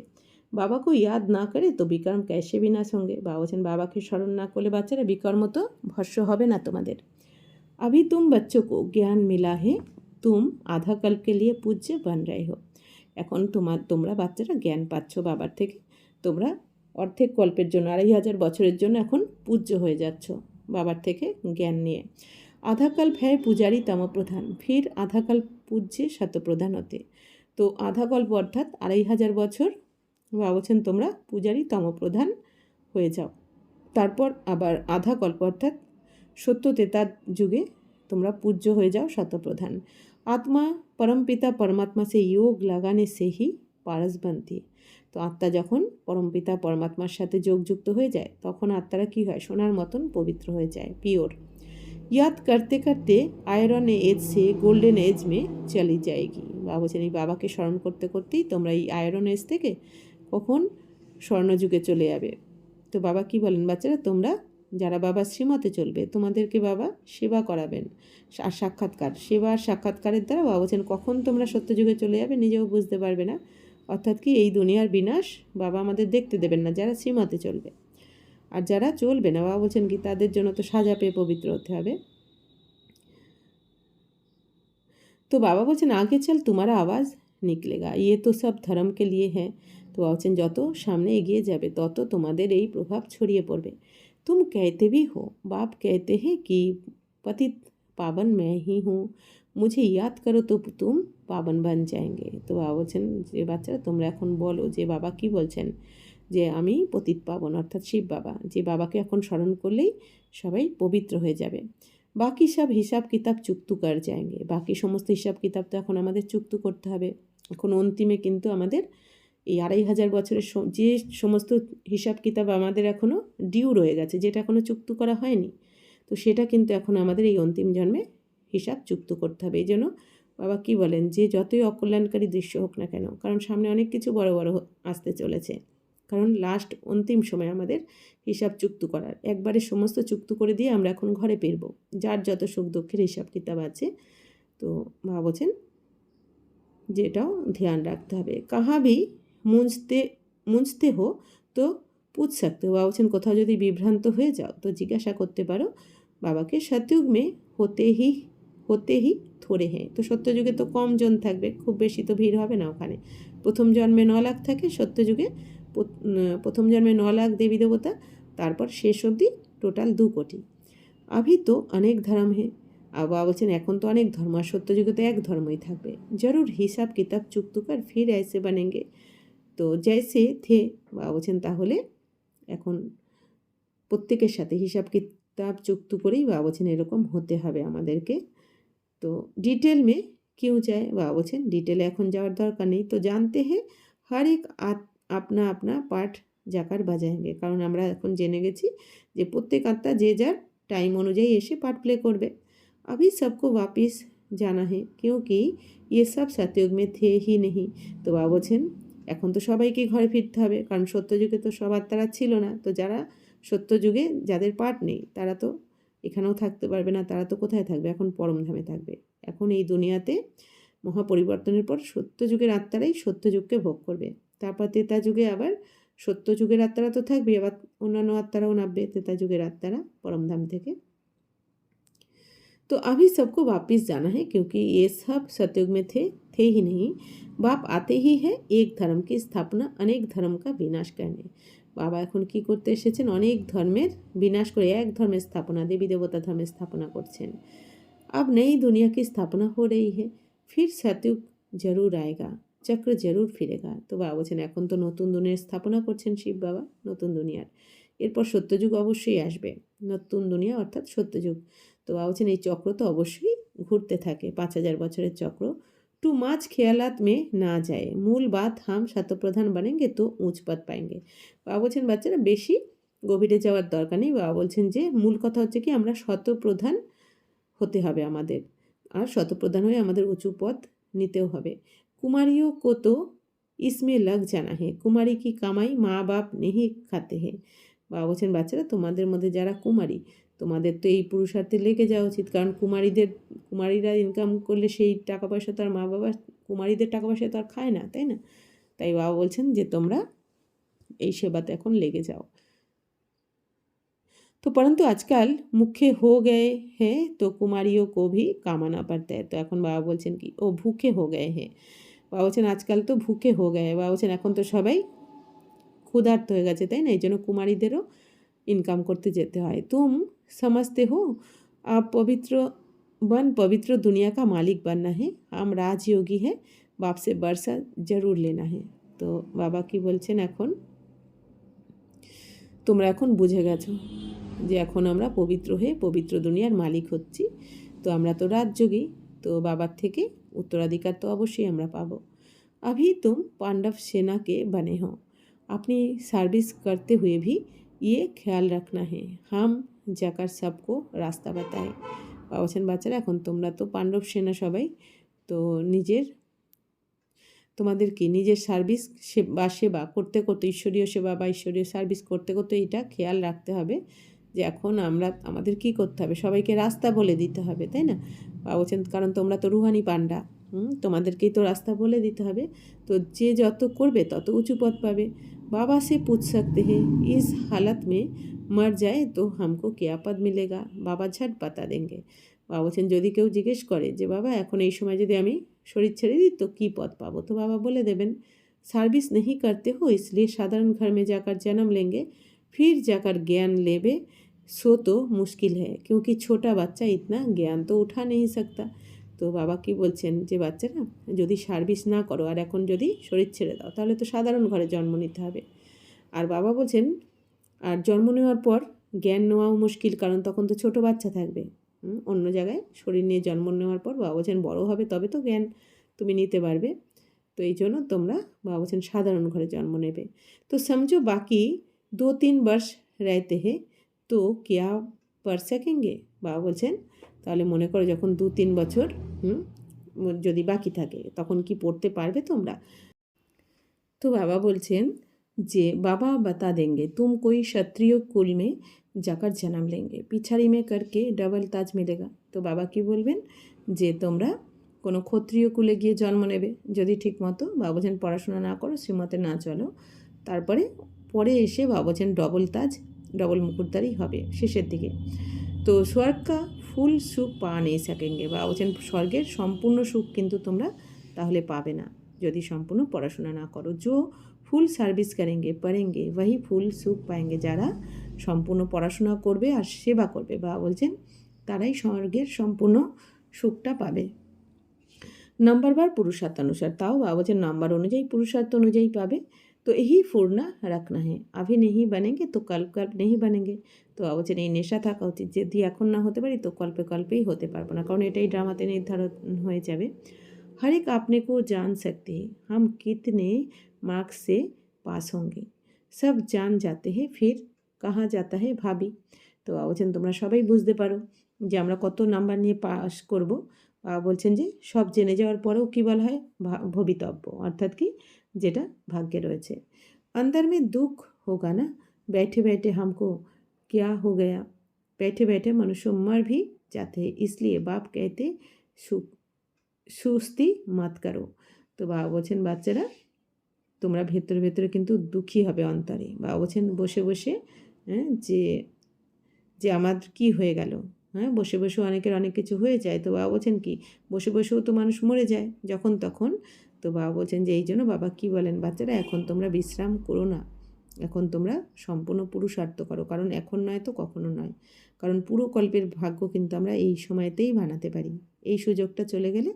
বাবাকে ইয়াদ না করে তো বিকর্ম ক্যাশে বিনা সঙ্গে। বাবা বলছেন বাবাকে স্মরণ না করলে বাচ্চারা বিকর্ম তো ভস্য হবে না তোমাদের। अभी तुम बच्चों को ज्ञान मिला है, तुम आधा कल्प के लिए पूज्य बन रहे हो। এখন তোমরা বাচ্চারা জ্ঞান পাচ্ছ বাবার থেকে, তোমরা অর্ধেক কল্পের জন্য 2500 বছরের জন্য এখন পূজ্য হয়ে যাচ্ছ বাবার থেকে জ্ঞান নিয়ে। আধা কল্প হ্যায় পূজারী তমপ্রধান, ফির আধা কল্প পূজ্যে শতপ্রধান হতে। তো আধা কল্প অর্থাৎ 2500 বছর বাবা বলছেন তোমরা পূজারী তমপ্রধান হয়ে যাও। তারপর আবার আধা কল্প অর্থাৎ 70-তেতার যুগে তোমরা পূজ্য হয়ে যাও শতপ্রধান। আত্মা পরমপিতা পরমাত্মা সে যোগ লাগানে সে হি পারস বানতি। তো আত্মা যখন পরমপিতা পরমাত্মার সাথে যোগযুক্ত হয়ে যায়, তখন আত্মারা কী হয়? সোনার মতন পবিত্র হয়ে যায়, পিওর। याद करते करते आयरन एज से गोल्डन एज में चली जाएगी। বাবা বলছেন এই বাবাকে স্মরণ করতে করতেই তোমরা এই আয়রন এজ থেকে কখন স্বর্ণযুগে চলে যাবে। তো বাবা কি বলেন, বাচ্চারা তোমরা যারা বাবার শ্রীমতে চলবে, তোমাদেরকে বাবা সেবা করাবেন, আর সেবা আর সাক্ষাৎকারের দ্বারা বাবা বলছেন কখন তোমরা সত্যযুগে চলে যাবে নিজেও বুঝতে পারবে না। অর্থাৎ কি, এই দুনিয়ার বিনাশ বাবা আমাদের দেখতে দেবেন না যারা শ্রীমতে চলবে। আর যারা চলবে না, বাবা বলছেন কি, তাদের জন্য তো সাজা পেয়ে পবিত্র হতে হবে। তো বাবা বলছেন আগে চল তোমারা আওয়াজ নিকলেগা, ইয়ে তো সব ধর্ম কে লিয়ে হ্যাঁ। তো বাবা বলছেন যত সামনে এগিয়ে যাবে তত তোমাদের এই প্রভাব ছড়িয়ে পড়বে। तुम कहते भी हो, बाप कहते हैं कि पतित पावन मैं ही हूँ, मुझे याद करो तो तुम पावन बन जाएंगे। তো বাবা বলছেন যে বাচ্চারা তোমরা এখন বলো যে বাবা কি বলছেন, যে আমি পতিত পাবন অর্থাৎ শিব বাবা, যে বাবাকে এখন স্মরণ করলেই সবাই পবিত্র হয়ে যাবে। বাকি সব হিসাব কিতাব চুক্তু কর যায়গে। বাকি সমস্ত হিসাব কিতাব তো এখন আমাদের চুক্তু করতে হবে। এখন অন্তিমে কিন্তু আমাদের এই 2500 বছরের যে সমস্ত হিসাব কিতাব আমাদের এখনও ডিউ রয়ে গেছে, যেটা এখনও চুক্তু করা হয়নি, তো সেটা কিন্তু এখন আমাদের এই অন্তিম জন্মে হিসাব চুক্তু করতে হবে। এই জন্য বাবা কী বলেন, যে যতই অকল্যাণকারী দৃশ্য হোক না কেন, কারণ সামনে অনেক কিছু বড় বড় আসতে চলেছে, কারণ লাস্ট অন্তিম সময় আমাদের হিসাব চুক্তু করার, একবারে সমস্ত চুক্তু করে দিয়ে আমরা এখন ঘরে ফিরব, যার যত সুখ দুঃখের হিসাব কিতাব আছে। তো বাবা বলছেন যেটাও ধ্যান রাখতে হবে। কাহা ভি মুঞ্জতে হো তো পুছ सकते हो। বাবা বলছেন কোথাও যদি বিভ্রান্ত হয়ে যাও তো জিজ্ঞাসা করতে পারো বাবাকে। সত্যযুগ মে হতে হি থোড়ে হ্যাঁ। তো সত্যযুগে তো কম জন থাকবে, খুব বেশি তো ভিড় হবে না ওখানে। প্রথম জন্মে 9 লাখ থাকে সত্যযুগে, প্রথম জন্মে 9 লাখ দেবী দেবতা, তারপর শেষ অবধি টোটাল 2 কোটি। अभी तो अनेक धर्म है, আর বাবা বলছেন এখন তো অনেক ধর্ম, আর সত্য যুগে তো এক ধর্মই থাকবে। জরুর হিসাব কিতাব চুক্ত কর ফির ऐसे बनेंगे। তো जैसे थे বাবা বলছেন তাহলে এখন প্রত্যেকের সাথে হিসাব কিতাব চুক্ত করেই বাবা বলছেন এরকম হতে হবে আমাদেরকে। তো ডিটেল মে क्यों जाए বাবা বলছেন ডিটেলে এখন যাওয়ার দরকার নেই। তো জানতে হ্যাঁ হর এক আপনা আপনা পাঠ জাকার বাজাएंगे। কারণ আমরা এখন জেনে গেছি যে প্রত্যেক আত্মা যে যার টাইম অনুযায়ী এসে পার্ট প্লে করবে। अभी सबको वापिस जाना है क्योंकि ये सब सतयुग में थे ही नहीं। তো বাবা বলছেন এখন তো সবাইকে ঘরে ফিরতে হবে, কারণ সত্যযুগে তো সব আত্মারা ছিল না। তো যারা সত্যযুগে যাদের পার্ট নেই তারা তো এখানেও থাকতে পারবে না, তারা তো কোথায় থাকবে? এখন পরমধামে থাকবে। এখন এই দুনিয়াতে মহাপরিবর্তনের পর সত্যযুগের আত্মারাই সত্যযুগকে ভোগ করবে। তারপর ত্রেতা যুগে আবার সত্যযুগের আত্মারা তো থাকবে, আবার অন্যান্য আত্মারাও নামবে ত্রেতা যুগের আত্মারা পরমধাম থেকে। तो अभी सबको वापस जाना है क्योंकि ये सब सतयुग में थे ही नहीं। बाप आते ही है एक धर्म की स्थापना अनेक धर्म का विनाश करने। বাবা এখন কি করতে এসেছেন? অনেক ধর্মের বিনাশ করে এক ধর্মের স্থাপনা, দেবী দেবতা ধর্মের স্থাপনা করছেন। अब नई दुनिया की स्थापना हो रही है, फिर सतयुग जरूर आएगा, চক্র জরুর ফিরেগা। তো বাবা বলছেন এখন তো নতুন দুনিয়ার স্থাপনা করছেন শিব বাবা, নতুন দুনিয়ার। এরপর সত্যযুগ অবশ্যই আসবে, নতুন দুনিয়া অর্থাৎ সত্যযুগ। তো বাবা বলছেন এই চক্র তো অবশ্যই ঘুরতে থাকে, 5000 বছরের চক্র। টু মাছ খেয়ালাত মে না যায়, মূল বাত হাম শতপ্রধান বানেঙ্গে তো উঁচ পদ পাएंगे। বাবা বলছেন বাচ্চারা বেশি গভীরে যাওয়ার দরকার নেই। বাবা বলছেন যে মূল কথা হচ্ছে কি আমরা শতপ্রধান হতে হবে আমাদের, আর শতপ্রধান হয়ে আমাদের উঁচু পদ নিতেও হবে। কুমারিও কো তো ইসমে লগ জানা হে, কুমারী কি কামাই মা বাপ নেহি খাতে হে। বাবা বলছেন বাচ্চারা তোমাদের মধ্যে যারা কুমারী তোমাদের তো এই পুরুষার্থে লেগে যাওয়া উচিত, কারণ কুমারীরা ইনকাম করলে সেই টাকা পয়সা তো আর মা বাবা কুমারীদের টাকা পয়সা তো আর খায় না, তাই না? তাই বাবা বলছেন যে তোমরা এই সেবাতে এখন লেগে যাও। तो परंतु आजकल मुख्य हो गए हैं तो कुमारियों को भी कामाना पड़ता है। तो এখন বাবা বলছেন কি ও ভুখে हो गए हैं। বাবা বলছেন আজকাল তো ভুখে हो गए। বাবা বলছেন এখন তো সবাই ক্ষুধার্ত হয়ে গেছে, তাই না? এই জন্য কুমারীদেরও ইনকাম করতে যেতে হয়। तुम समझते हो आप पवित्र दुनिया का मालिक बनना है, हम राजयोगी है, बाप से बरसा जरूर लेना है। তো বাবা কি বলছেন এখন তোমরা এখন বুঝে গেছো যে এখন আমরা পবিত্র হয়ে পবিত্র দুনিয়ার মালিক হচ্ছি। তো আমরা তো রাজযোগী, তো বাবার থেকে উত্তরাধিকার তো অবশ্যই আমরা পাবো। अभी तुम पांडव सेना के बने हो, अपनी सर्विस करते हुए भी ये ख्याल रखना है हम जाकर सबको रास्ता बताए। বাবা বলছেন বাচ্চারা এখন তোমরা তো পাণ্ডব সেনা সবাই, তো তোমাদের কি নিজের সার্ভিস সেবা করতে করতে, ঈশ্বরীয় সেবা বা ঈশ্বরীয় সার্ভিস করতে করতে এটা খেয়াল রাখতে হবে যে এখন আমাদের কি করতে হবে, সবাইকে রাস্তা বলে দিতে হবে, তাই না? বাবা বলছেন কারণ তোমরা তো রুহানি পান্ডা, তোমাদেরকেই তো রাস্তা বলে দিতে হবে। তো যে যত করবে তত উঁচু পদ পাবে। বাবা সে पूछ सकते हैं इस हालत में मर जाए तो हमको क्या पद मिलेगा, বাবা ঝট বাতা দেंगे। বাবা বলছেন যদি কেউ জিজ্ঞেস করে যে বাবা এখন এই সময় যদি আমি শরীর ছেড়ে দিই তো কী পদ পাবো, তো বাবা বলে দেবেন सर्विस नहीं करते हो इसलिए साधारण घर में जाकर जन्म लेंगे, फिर जाकर ज्ञान लेवे सो तो मुश्किल है क्योंकि छोटा बच्चा इतना ज्ञान तो उठा नहीं सकता। তো বাবা কি বলছেন যে বাচ্চারা যদি সার্ভিস না করো আর এখন যদি শরীর ছেড়ে দাও তাহলে তো সাধারণ ঘরে জন্ম নিতে হবে। আর বাবা বলছেন আর জন্ম নেওয়ার পর জ্ঞান নেওয়াও মুশকিল, কারণ তখন তো ছোট বাচ্চা থাকবে অন্য জায়গায় শরীর নিয়ে জন্ম নেওয়ার পর। বাবা বলছেন বড় হবে তবে তো জ্ঞান তুমি নিতে পারবে। তো এই জন্য তোমরা বাবা বলছেন সাধারণ ঘরে জন্ম নেবে। তো সমঝো বাকি 2-3 वर्ष रहते हैं তো क्या पढ़ सकेंगे। বাবা বলছেন তাহলে মনে করো যখন 2-3 বছর যদি বাকি থাকে তখন কি পড়তে পারবে তোমরা। তো বাবা বলছেন যে বাবা बता देंगे तुम कोई क्षत्रिय कुल में जाकर जन्म लेंगे, पिछाड़ी में करके डबल ताज मिलेगा। তো বাবা কি বলবেন যে তোমরা কোনো ক্ষত্রিয় কুলে গিয়ে জন্ম নেবে যদি ঠিকমতো বাবা বলছেন পড়াশোনা না করো, শ্রীমতে না চলো, তারপরে পরে এসে বাবা বলছেন ডবল তাজ ডবল মুকুটধারী হবে শেষের দিকে। তো স্বর্গ কা ফুল সুখ পা নেই सकेंगे। বাবা বলছেন স্বর্গের সম্পূর্ণ সুখ কিন্তু তোমরা তাহলে পাবে না যদি সম্পূর্ণ পড়াশোনা না করো। जो ফুল সার্ভিস करेंगे पढ़ेंगे वही ফুল সুখ পাएंगे, যারা সম্পূর্ণ পড়াশোনা করবে আর সেবা করবে বাবা বলছেন তারাই স্বর্গের সম্পূর্ণ সুখটা পাবে। नंबरवार पुरुषार्थानुसार, ताओ बाबा बच्चन नंबर अनुयायी पुरुषार्थ अनुयायी पावे। तो यही फूर्ना रखना है, अभी नहीं बनेंगे तो कल कल्प नहीं बनेंगे। तो बाबा बच्चन ये नेशा थाका उचित, यदि এখন না হতে পারি তো কল্পে কল্পেই হতে পারবো না, কারণ এটাই ড্রামাতে নির্ধারণ হয়ে যাবে। हर एक अपने को जान सकते हैं, हम कितने मार्क्स से पास होंगे, सब जान जाते हैं, फिर कहाँ जाता है भाभी। তো বাবা বলছেন তোমরা সবাই বুঝতে পারো যে আমরা কত নাম্বার নিয়ে পাস করব। বাবা বলছেন যে সব জেনে যাওয়ার পরেও কী বলা হয়, ভবিতব্য, অর্থাৎ কি যেটা ভাগ্যে রয়েছে। अंदर में दुख होगा ना, बैठे बैठे हमको क्या हो गया, बैठे बैठे मनुष्य मर भी जाते हैं, इसलिए बाप कहते সুস্তি মত করো। তো বাবা বলছেন বাচ্চারা তোমরা ভেতরে ভেতরে কিন্তু দুঃখী হবে অন্তরে। বাবা বলছেন বসে বসে যে যে আমার কি হয়ে গেল, বসে বসে অনেকের অনেক কিছু হয়ে যায়। তো বাবা বলছেন কি বসে বসেও তো মানুষ মরে যায় যখন তখন। তো বাবা বলছেন যে এই জন্য বাবা কি বলেন বাচ্চারা, এখন তোমরা বিশ্রাম করো না, এখন তোমরা সম্পূর্ণ পুরুষার্থ করো, কারণ এখন নয় তো কখনো নয়, কারণ পুরো কল্পের ভাগ্য কিন্তু আমরা এই সময়তেই বানাতে পারি। এই সুযোগটা চলে গেলে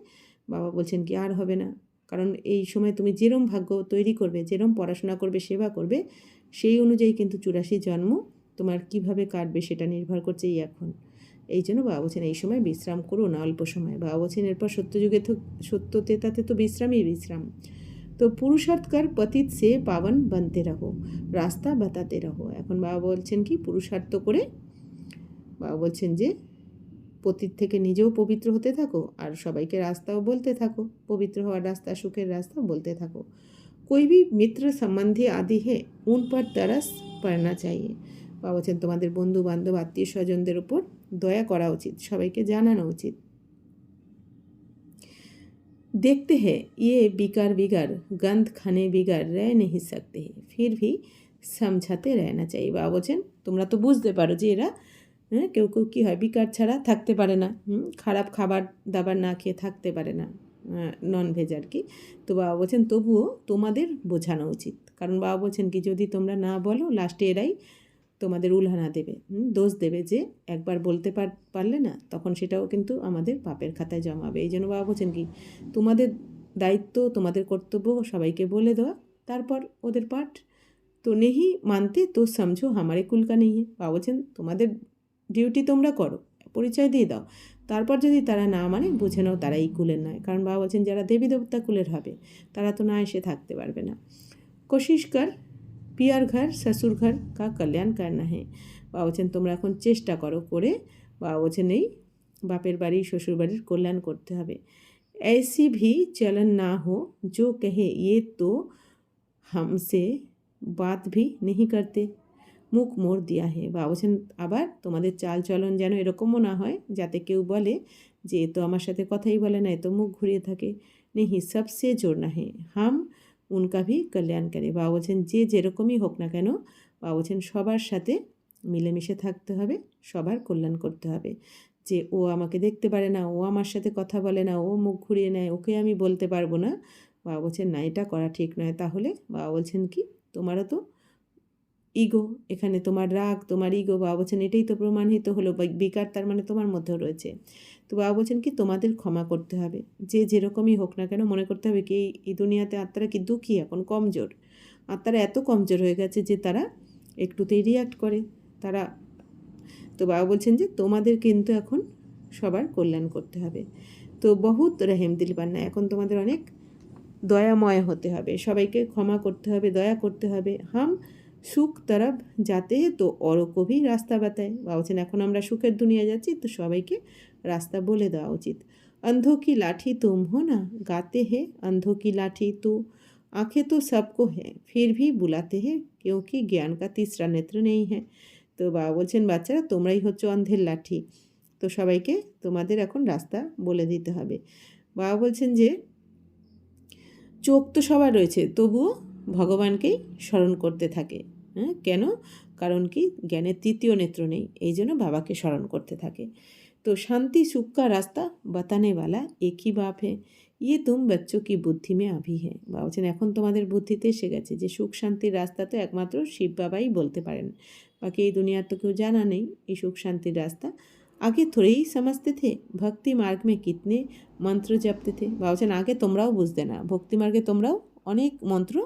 বাবা বলছেন কি আর হবে না, কারণ এই সময় তুমি যেরম ভাগ্য তৈরি করবে, যেরম পড়াশোনা করবে, সেবা করবে, সেই অনুযায়ী কিন্তু 84 জন্ম তোমার কিভাবে কাটবে সেটা নির্ভর করছে এই এখন। এই জন্য বাবা বলছেন এই সময় বিশ্রাম করো না, অল্প সময়। বাবা বলছেন এরপর সত্যযুগে তো সত্য তেতাতে তো বিশ্রামই বিশ্রাম। তো পুরুষার্থ কর পতিত সে পাবন বানতে রাখো, রাস্তা বাতাতে রাখো। এখন বাবা বলছেন কি পুরুষার্থ করে বাবা বলছেন যে পতিত থেকে নিজেও পবিত্র হতে থাকো আর সবাইকে রাস্তাও বলতে থাকো, পবিত্র হওয়ার রাস্তা, সুখের রাস্তা বলতে থাকো। कोई भी मित्र संबंधी आदि है उन पर तरस पड़ना चाहिए। বাবা বলছেন তোমাদের বন্ধু বান্ধব আত্মীয় স্বজনদের উপর দয়া করা উচিত, সবাইকে জানানো উচিত। देखते हैं ये बिगाड़ बिगाड़ गंध खाने बिगाड़ रह नहीं सकते हैं, फिर भी समझाते रहना चाहिए। বাবা বলছেন তোমরা তো বুঝতে পারো যে এরা কেউ কেউ কী হয় বিকার ছাড়া থাকতে পারে না, খারাপ খাবার দাবার না খেয়ে থাকতে পারে না, ননভেজ আর কি। তো বাবা বলছেন তবুও তোমাদের বোঝানো উচিত, কারণ বাবা বলছেন কি যদি তোমরা না বলো লাস্টে এরাই তোমাদের উলহানা দেবে, দোষ দেবে যে একবার বলতে পারলে না, তখন সেটাও কিন্তু আমাদের পাপের খাতায় জমাবে। এই জন্য বাবা বলছেন কি তোমাদের দায়িত্ব, তোমাদের কর্তব্য সবাইকে বলে দেওয়া, তারপর ওদের পাঠ। তো নেহি মানতে তো সমঝো হামারে কুলকা নেই। বাবা বলছেন তোমাদের ডিউটি তোমরা করো, পরিচয় দিয়ে দাও, তারপর যদি তারা না মানে বুঝে নাও তারা এই কুলের নয়, কারণ বাবা বলছেন যারা দেবী দেবতা কুলের হবে তারা তো না এসে থাকতে পারবে না। কোশিশ কর পিয়ার ঘর শ্বশুর ঘর কা কল্যাণ করনা হে। বাবা বলছেন তোমরা এখন চেষ্টা করো করে, বাবা বলছেন এই বাপের বাড়ি শ্বশুর বাড়ির কল্যাণ করতে হবে। ऐसी भी चलन ना हो जो कहे ये तो हमसे बात भी नहीं करते, মুখ মোড় দিয়া হে। বাবা বলছেন আবার তোমাদের চাল চলন যেন এরকমও না হয় যাতে কেউ বলে যে এ তো আমার সাথে কথাই বলে না, এ তো মুখ ঘুরিয়ে থাকে। নেহি সবসে জোড়না হে হাম উনকা ভি কল্যাণ করে। বাবা বলছেন যে যেরকমই হোক না কেন, বাবা বলছেন সবার সাথে মিলেমিশে থাকতে হবে, সবার কল্যাণ করতে হবে। যে ও আমাকে দেখতে পারে না, ও আমার সাথে কথা বলে না, ও মুখ ঘুরিয়ে নেয়, ওকে আমি বলতে পারবো না, বাবা বলছেন না এটা করা ঠিক নয়। তাহলে বাবা বলছেন কি তোমারও তো ইগো, এখানে তোমার রাগ, তোমার ইগো, বাবা বলছেন এটাই তো প্রমাণিত হলো, বিকার তার মানে তোমার মধ্যেও রয়েছে। তো বাবা বলছেন কি তোমাদের ক্ষমা করতে হবে, যে যেরকমই হোক না কেন মনে করতে হবে কি এই দুনিয়াতে আত্মারা কি দুঃখী, এখন কমজোর, আত্মারা এত কমজোর হয়ে গেছে যে তারা একটুতেই রিয়াক্ট করে তারা। তো বাবা বলছেন যে তোমাদের কিন্তু এখন সবার কল্যাণ করতে হবে। তো বহুত রহেম দিল বান্না, এখন তোমাদের অনেক দয়াময় হতে হবে, সবাইকে ক্ষমা করতে হবে, দয়া করতে হবে। হাম সুখ তরফ যাতে তো অরও কবি রাস্তা বাতায়। বাবা বলছেন এখন আমরা সুখের দুনিয়া যাচ্ছি, তো সবাইকে রাস্তা বলে দেওয়া উচিত। अंधों की लाठी तुम हो ना, गाते हैं अंधों की लाठी तो आंखें तो सबको है, फिर भी बुलाते हैं क्योंकि ज्ञान का तीसरा नेत्र नहीं है। তো বাবা বলছেন বাচ্চারা তোমরাই হচ্ছে অন্ধের লাঠি, তো সবাইকে তোমাদের এখন রাস্তা বলে দিতে হবে। বাবা বলছেন যে চোখ তো সবার রয়েছে, তবুও ভগবানকেই স্মরণ করতে থাকে। কেন? কারণ কি জ্ঞানের তৃতীয় নেত্র নেই, এই জন্য বাবাকে স্মরণ করতে থাকে। তো শান্তি সুখ কা রাস্তা বাতানে वाला एक ही बाप है, ये तुम बच्चों की बुद्धि में अभी है। বাবা বলছেন এখন তোমাদের বুদ্ধিতে এসে গেছে যে সুখ শান্তির রাস্তা তো একমাত্র শিব বাবাই বলতে পারেন, বাকি এই দুনিয়ার তো কেউ জানা নেই এই সুখ শান্তির রাস্তা। আগে থোড়েই समझते थे ভক্তি মার্গ মে কিতনে মন্ত্র জপতে থে। বাবা বলছেন আগে তোমরাও বুঝতে না, ভক্তি মার্গে তোমরাও অনেক মন্ত্র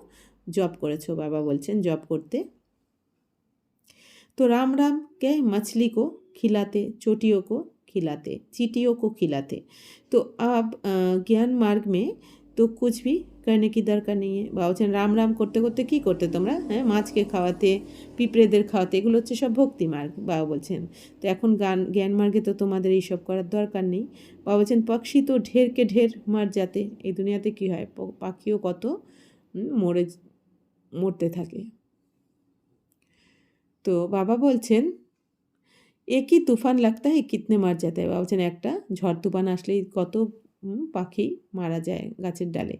জপ করেছো। বাবা বলছেন জপ করতে। तो राम राम कह मछली को खिलाते, चोटियों को खिलाते, चींटियों को खिलाते। तो अब ज्ञान मार्ग में तो कुछ भी करने की দরকার নেই। বাবা বলছেন রাম রাম করতে করতে কী করতে তোমরা, হ্যাঁ, মাছকে খাওয়াতে, পিঁপড়েদের খাওয়াতে, এগুলো হচ্ছে সব ভক্তি মার্গ। বাবা বলছেন তো এখন জ্ঞান মার্গে তো তোমাদের এইসব করার দরকার নেই। বাবা বলছেন পক্ষী তো ঢেরকে ঢের মার যাতে, এই দুনিয়াতে কী হয়, পাখিও কত মরতে থাকে। তো বাবা বলছেন একই তুফান লাগতা হয় কিতনে মার যাতে হয়। বাবা বলছেন একটা ঝড় তুফান আসলেই কত পাখি মারা যায় গাছের ডালে।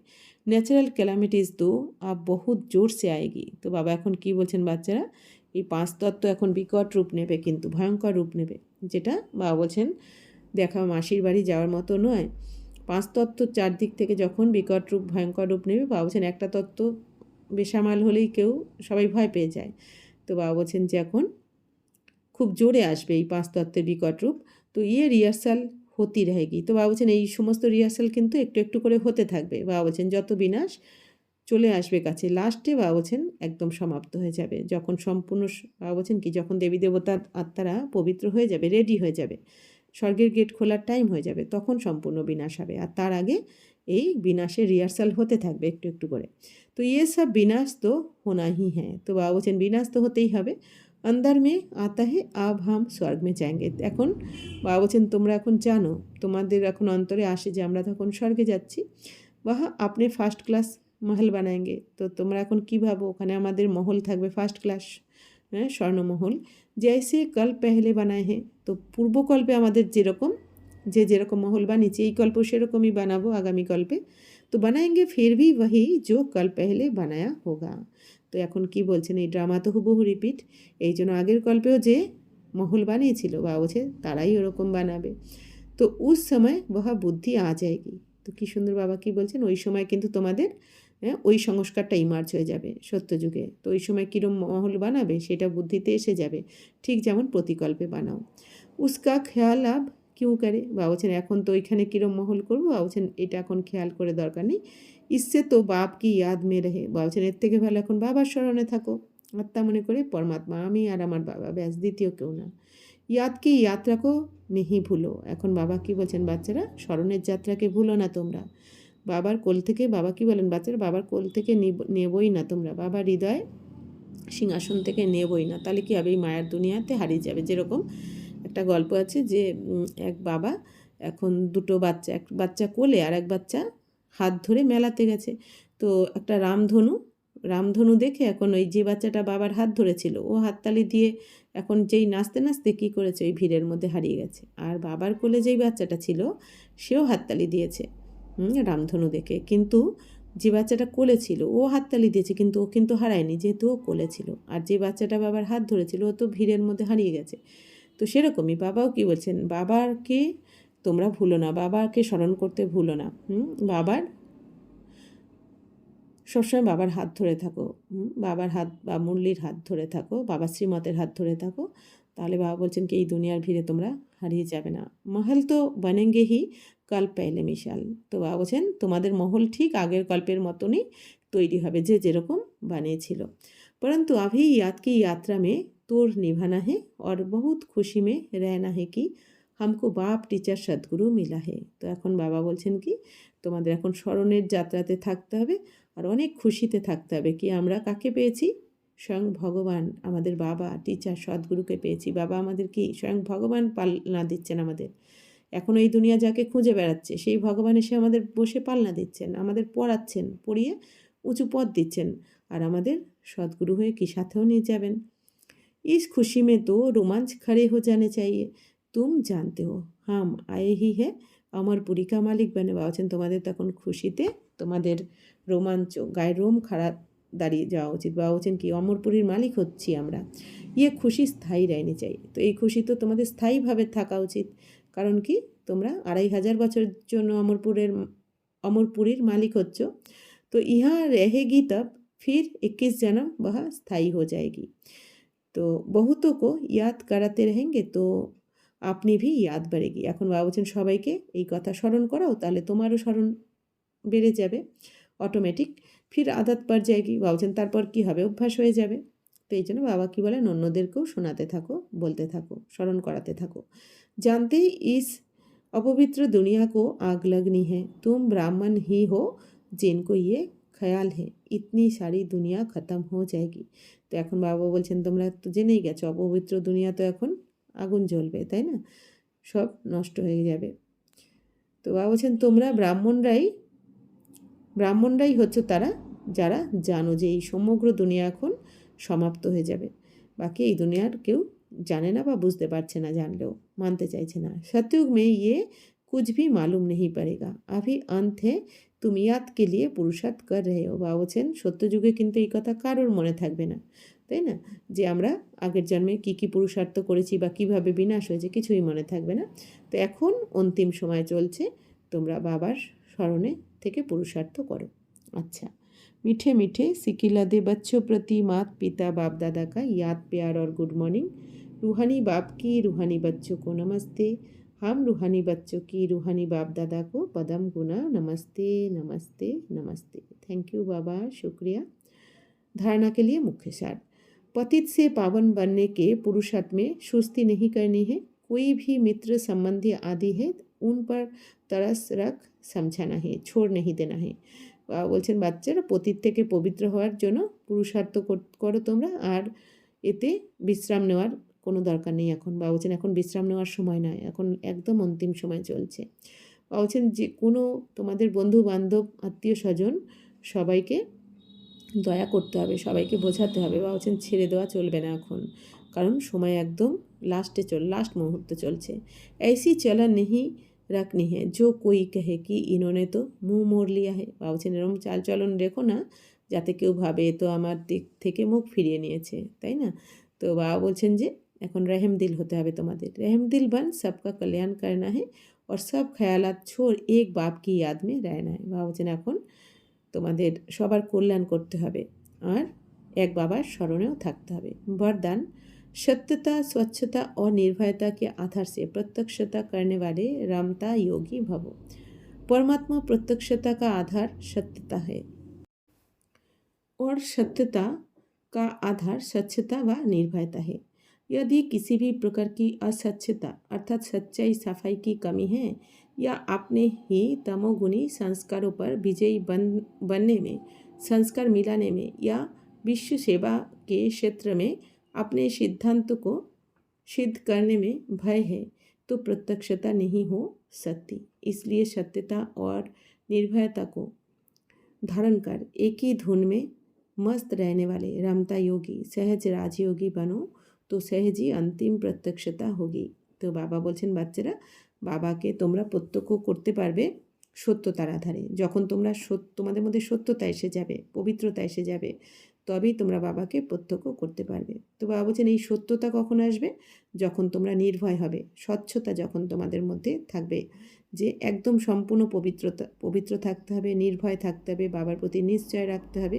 ন্যাচারাল ক্যালামিটিস তো বহুত জোর সে আয়েগি। তো বাবা এখন কি বলছেন, বাচ্চারা এই পাঁচ তত্ত্ব এখন বিকট রূপ নেবে, কিন্তু ভয়ঙ্কর রূপ নেবে। যেটা বাবা বলছেন দেখা মাসির বাড়ি যাওয়ার মতো নয়। পাঁচ তত্ত্ব চারদিক থেকে যখন বিকট রূপ ভয়ঙ্কর রূপ নেবে, বাবা বলছেন একটা তত্ত্ব বেসামাল হলেই সবাই ভয় পেয়ে যায়। তো বাবা বলছেন যে এখন খুব জোরে আসবে এই পাঁচ তত্ত্বের বিকট রূপ। তো রিহার্সাল হতেই रहेगी। তো বাবা বলছেন এই সমস্ত রিহার্সাল কিন্তু একটু একটু করে হতে থাকবে। বাবা বলছেন যত বিনাশ চলে আসবে কাছে, লাস্টে বাবা বলছেন একদম সমাপ্ত হয়ে যাবে। যখন সম্পূর্ণ বাবা বলছেন কি, যখন দেবী দেবতার আত্মারা পবিত্র হয়ে যাবে, রেডি হয়ে যাবে, স্বর্গের গেট খোলার টাইম হয়ে যাবে, তখন সম্পূর্ণ বিনাশ হবে। আর তার আগে এই বিনাশের রিহার্সাল হতে থাকবে একটু একটু করে। তো সব বিনাশ তো হোনা হি হ্যাঁ। তো বাবা বলছেন বিনাশ তো হতেই হবে। अंदर में आता है अब हम স্বর্গ মে যাएंगे। এখন বাবা বলছেন তোমরা এখন জানো, তোমাদের এখন অন্তরে আসে যে আমরা তখন স্বর্গে যাচ্ছি। বাহা আপনি ফার্স্ট ক্লাস মহল বানাएंगे। তো তোমরা এখন কী ভাবো, ওখানে আমাদের মহল থাকবে ফার্স্ট ক্লাস, হ্যাঁ, স্বর্ণমহল। জৈসে কল পেহলে বানায় হ্যাঁ। তো পূর্বকল্পে আমাদের যেরকম মহল বানিয়েছি, এই কল্প সেরকমই বানাবো আগামী কল্পে। তো বানাएंगे फिर भी वही जो कल पहले बनाया होगा। তো এখন কি বলছেন, এই ড্রামা তো হুবহু রিপিট। এই জন্য আগের কল্পেও যে মহল বানিয়েছিল বা বলছে তারাই ওরকম বানাবে। তো উস সময় বহা বুদ্ধি আ যায়গি। তো কী সুন্দর বাবা কি বলছেন, ওই সময় কিন্তু তোমাদের ওই সংস্কারটা ইমার্জ হয়ে যাবে সত্যযুগে। তো ওই সময় কীরম মহল বানাবে সেটা বুদ্ধিতে এসে যাবে, ঠিক যেমন প্রতিকল্পে বানাও। উসকা খেয়াল আব কিউ করে। বাবা বলছেন এখন তো ওইখানে কীরম মহল করবো। বাবা বলছেন এটা এখন খেয়াল করে দরকার নেই। ইসসে তো বাপ কি ইয়াদ মে রহে। বাবা বলছেন এর থেকে ভালো এখন বাবার স্মরণে থাকো, আত্মা মনে করে পরমাত্মা, আমি আর আমার বাবা, ব্যাস, দ্বিতীয় কেউ না। ইয়াদ কি যাত্রাকেও নেহি ভুলো। এখন বাবা কি বলছেন, বাচ্চারা স্মরণের যাত্রাকে ভুলো না তোমরা। বাবার কোল থেকে বাবা কি বলেন, বাচ্চারা বাবার কোল থেকে নেবই না তোমরা, বাবার হৃদয় সিংহাসন থেকে নেবই না। তাহলে কী হবে, এই মায়ার দুনিয়াতে হারিয়ে যাবে। যেরকম একটা গল্প আছে যে এক বাবা এখন দুটো বাচ্চা, এক বাচ্চা কোলে আর এক বাচ্চা হাত ধরে মেলাতে গেছে। তো একটা রামধনু দেখে এখন ওই যে বাচ্চাটা বাবার হাত ধরেছিল ও হাততালি দিয়ে এখন যেই নাচতে নাচতে কী করেছে, ওই ভিড়ের মধ্যে হারিয়ে গেছে। আর বাবার কোলে যেই বাচ্চাটা ছিল সেও হাততালি দিয়েছে রামধনু দেখে, কিন্তু যে বাচ্চাটা কোলে ছিল ও হাততালি দিয়েছে, কিন্তু ও কিন্তু হারায়নি, যেহেতু ও কোলে ছিল। আর যে বাচ্চাটা বাবার হাত ধরেছিল ও তো ভিড়ের মধ্যে হারিয়ে গেছে। তো সেরকমই বাবাও কি বলছেন, বাবাকে তোমরা ভুলো না, বাবাকে স্মরণ করতে ভুলো না। বাবার সবসময় বাবার হাত ধরে থাকো, বাবার হাত বা মুরলির হাত ধরে থাকো, বাবা শ্রীমতের হাত ধরে থাকো। তাহলে বাবা বলছেন কি এই দুনিয়ার ভিড়ে তোমরা হারিয়ে যাবে না। মহল তো বানেঙ্গে হি কাল পেলে মিশাল। তো বাবা বলছেন তোমাদের মহল ঠিক আগের কল্পের মতনই তৈরি হবে, যে যেরকম বানিয়েছিল। परंतु अभी याद की यात्रा में तोड़ निभाना है और बहुत खुशी में रहना है कि हमको बाप टीचर सदगुरु मिला है। তো এখন বাবা বলছেন কি তোমাদের এখন স্মরণের যাত্রাতে থাকতে হবে আর অনেক খুশিতে থাকতে হবে। কি আমরা কাকে পেয়েছি, স্বয়ং ভগবান আমাদের বাবা টিচার সদ্গুরুকে পেয়েছি। বাবা আমাদের কি স্বয়ং ভগবান পালনা দিচ্ছেন আমাদের। এখন এই দুনিয়া যাকে খুঁজে বেড়াচ্ছে সেই ভগবান এসে আমাদের বসে পালনা দিচ্ছেন, আমাদের পড়াচ্ছেন, পড়িয়ে উঁচু পদ দিচ্ছেন, আর আমাদের सदगुरु हुए कि साथेও নিয়ে যাবেন। इस खुशी में तो रोमांच खड़े हो जाने चाहिए, तुम जानते हो हम आए ही है अमरपुरी का मालिक बने। বাবা বলছেন তোমাদের তখন খুশিতে তোমাদের রোমাঞ্চ, গায়ের রোম খাড়া দাঁড়িয়ে যাওয়া উচিত। বাবা বলছেন কি অমরপুরীর মালিক হচ্ছি আমরা। খুশি স্থায়ী रहनी चाहिए। তো এই খুশি তো তোমাদের স্থায়ীভাবে থাকা উচিত। কারণ কি তোমরা 2500 বছরের জন্য অমরপুরীর মালিক হচ্ছ। তো ইহা रहेगी तब फिर 21 जन्म वह स्थायी हो जाएगी। तो बहुतों को याद कराते रहेंगे तो আপনি ভি ইয়াদ বাড়েগি। এখন বাবা বলছেন সবাইকে এই কথা স্মরণ করাও, তাহলে তোমারও স্মরণ বেড়ে যাবে অটোমেটিক। ফির আদত পড় যায়গি, বাবা বলছেন তারপর কী হবে, অভ্যাস হয়ে যাবে। তো এই জন্য বাবা কী বলেন, অন্যদেরকেও শোনাতে থাকো, বলতে থাকো, স্মরণ করাতে থাকো। জানতে ইস अपवित्र दुनिया को आग लगनी है, तुम ब्राह्मण ही हो जिनको ये ख्याल है, इतनी सारी दुनिया ख़त्म हो जाएगी। তো এখন বাবা বলছেন তোমরা তো জেনেই গেছো অপবিত্র দুনিয়া তো এখন আগুন জ্বলবে, তাই না, সব নষ্ট হয়ে যাবে। তো বাবা বলছেন তোমরা ব্রাহ্মণরাই হচ্ছে তারা যারা জানো যে এই সমগ্র দুনিয়া এখন সমাপ্ত হয়ে যাবে। বাকি এই দুনিয়ার কেউ জানে না বা বুঝতে পারছে না, জানলেও মানতে চাইছে না। सतयुग में ये कुछ भी मालूम नहीं पड़ेगा, अभी अंत है, तुम याद के लिए पुरुषार्थ कर रहे हो। বাবা বলছেন সত্যযুগে কিন্তু এই কথা কারোর মনে থাকবে না, তাই না, যে আমরা আগের জন্মে কী কী পুরুষার্থ করেছি বা কীভাবে বিনাশ হয়েছে, কিছুই মনে থাকবে না। তো এখন অন্তিম সময় চলছে, তোমরা বাবার স্মরণে থেকে পুরুষার্থ করো। अच्छा, मीठे मीठे सिकिलादे बच्चों प्रति मात पिता बाप दादा का याद प्यार और गुड मॉर्निंग। रूहानी बाप की रूहानी बच्चों को नमस्ते। हम रूहानी बच्चों की रूहानी बाप दादा को पदम गुना नमस्ते नमस्ते नमस्ते। थैंक यू बाबा, शुक्रिया। धारणा के लिए मुख्य सार, पतित से पावन बनने के पुरुषार्थ में सुस्ती नहीं करनी है। कोई भी मित्र संबंधी आदि है उन पर तरस रख समझाना है, छोड़ नहीं देना है। বলছেন বাচ্চারা পতিত থেকে পবিত্র হওয়ার জন্য পুরুষার্থ করো তোমরা, আর এতে বিশ্রাম নেওয়ার কোনো দরকার নেই এখন। বাবা বলছেন এখন বিশ্রাম নেওয়ার সময় নয়, এখন একদম অন্তিম সময় চলছে। বাবা বলছেন যে কোনো তোমাদের বন্ধু বান্ধব আত্মীয় স্বজন সবাইকে দয়া করতে হবে, সবাইকে বোঝাতে হবে। বাবা বলছেন ছেড়ে দেওয়া চলবে না এখন, কারণ সময় একদম লাস্ট মুহূর্তে চলছে। ऐसी चलन नहीं रखनी है जो कोई कहे कि इन्होंने तो मुंह मोड़ लिया है। বাবা বলছেন এরকম চালচলন রেখো না যাতে কেউ ভাবে তো আমার দিক থেকে মুখ ফিরিয়ে নিয়েছে, তাই না। তো বাবা বলছেন যে এখন रहम दिल হতে হবে তোমাদের। रहम दिल बन सबका कल्याण करना है और सब ख्यालात छोड़ एक बाप की याद में रहना है। বাবা বলছেন এখন তোমাদের সবার কল্যাণ করতে হবে আর এক বাবার স্মরণেও থাকতে হবে। वरदान, सत्यता, स्वच्छता और निर्भयता के आधार से प्रत्यक्षता करने वाले रमता योगी भवो। परमात्मा प्रत्यक्षता का आधार सत्यता है और सत्यता का आधार स्वच्छता व निर्भयता है। यदि किसी भी प्रकार की असच्छता अर्थात सच्चाई सफाई की कमी है या अपने ही तमोगुणी संस्कारों पर विजयी बनने में, संस्कार मिलाने में या विश्व सेवा के क्षेत्र में अपने सिद्धांत को सिद्ध करने में भय है तो प्रत्यक्षता नहीं हो सकती। इसलिए सत्यता और निर्भयता को धारण कर एक ही धुन में मस्त रहने वाले रमता योगी सहज राजयोगी बनो तो सहज ही अंतिम प्रत्यक्षता होगी। तो बाबा বলছেন বাচ্চারা বাবাকে তোমরা প্রত্যক্ষ করতে পারবে সত্যতার আধারে, যখন তোমরা তোমাদের মধ্যে সত্যতা এসে যাবে, পবিত্রতা এসে যাবে, তবেই তোমরা বাবাকে প্রত্যক্ষ করতে পারবে। তো বাবা বলছেন এই সত্যতা কখন আসবে, যখন তোমরা নির্ভয় হবে, স্বচ্ছতা যখন তোমাদের মধ্যে থাকবে, যে একদম সম্পূর্ণ পবিত্র থাকতে হবে, নির্ভয় থাকতে হবে, বাবার প্রতি নিশ্চয় রাখতে হবে,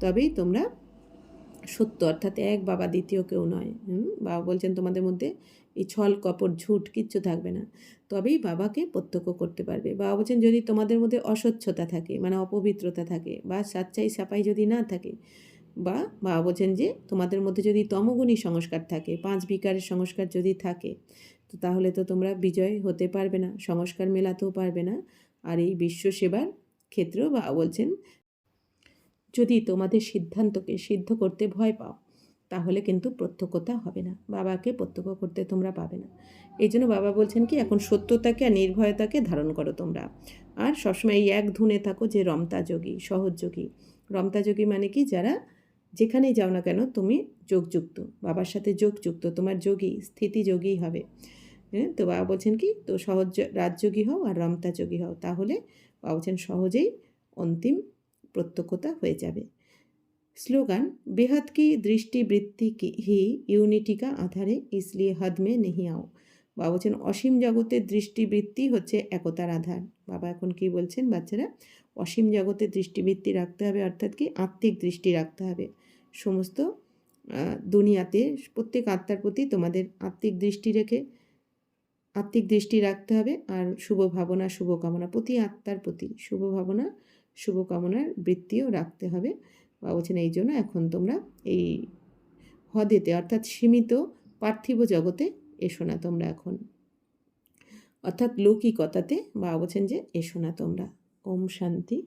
তবেই তোমরা সত্য অর্থাৎ এক বাবা দ্বিতীয় কেউ নয়। বাবা বলছেন তোমাদের মধ্যে এই ছল কপট ঝুট কিচ্ছু থাকবে না, তবেই বাবাকে প্রত্যক্ষ করতে পারবে। বাবা বলছেন যদি তোমাদের মধ্যে অস্বচ্ছতা থাকে মানে অপবিত্রতা থাকে বা সাচ্চাই সাপাই যদি না থাকে, বা বাবা বলছেন যে তোমাদের মধ্যে যদি তমগুণী সংস্কার থাকে, 5 বিকারের সংস্কার যদি থাকে, তো তাহলে তো তোমরা বিজয় হতে পারবে না, সংস্কার মেলাতেও পারবে না। আর এই বিশ্ব সেবার ক্ষেত্রেও বাবা বলছেন যদি তোমাদের সিদ্ধান্তকে সিদ্ধ করতে ভয় পাও তাহলে কিন্তু প্রত্যক্ষতা হবে না, বাবাকে প্রত্যক্ষ করতে তোমরা পাবে না। এই জন্য বাবা বলছেন কি এখন সত্যতাকে আর নির্ভয়তাকে ধারণ করো তোমরা, আর সবসময় এই এক ধুনে থাকো যে রমতা যোগী, সহজ যোগী। রমতা যোগী মানে কি, যারা যেখানেই যাও না কেন তুমি যোগযুক্ত, বাবার সাথে যোগযুক্ত, তোমার যোগী স্থিতি যোগী হবে। হ্যাঁ, তো বাবা বলছেন কি তো সহজ রাজযোগী হও আর রমতা যোগী হও, তাহলে বাবা বলছেন সহজেই অন্তিম প্রত্যক্ষতা হয়ে যাবে। स्लोगन, बेहद की दृष्टिवृत्ति की ही यूनिटी का आधार है, इसलिए हद में नहीं आओ। বাবা বলছেন অসীম জগতের দৃষ্টিবৃত্তি হচ্ছে একতার আধার। বাবা এখন কি বলছেন বাচ্চারা, অসীম জগতের দৃষ্টিবৃত্তি রাখতে হবে, অর্থাৎ কি আত্মিক দৃষ্টি রাখতে হবে। সমস্ত দুনিয়াতে প্রত্যেক আত্মার প্রতি তোমাদের আত্মিক দৃষ্টি রেখে আত্মিক দৃষ্টি রাখতে হবে, আর শুভ ভাবনা শুভ কামনা, প্রতি আত্মার প্রতি শুভ ভাবনা শুভ কামনার বৃত্তিও রাখতে হবে। বা বলছেন এই জন্য এখন তোমরা এই হদেতে অর্থাৎ সীমিত পার্থিব জগতে এসো না তোমরা এখন, অর্থাৎ লৌকিকতাতে বা বলছেন যে এসো না তোমরা। ওম শান্তি।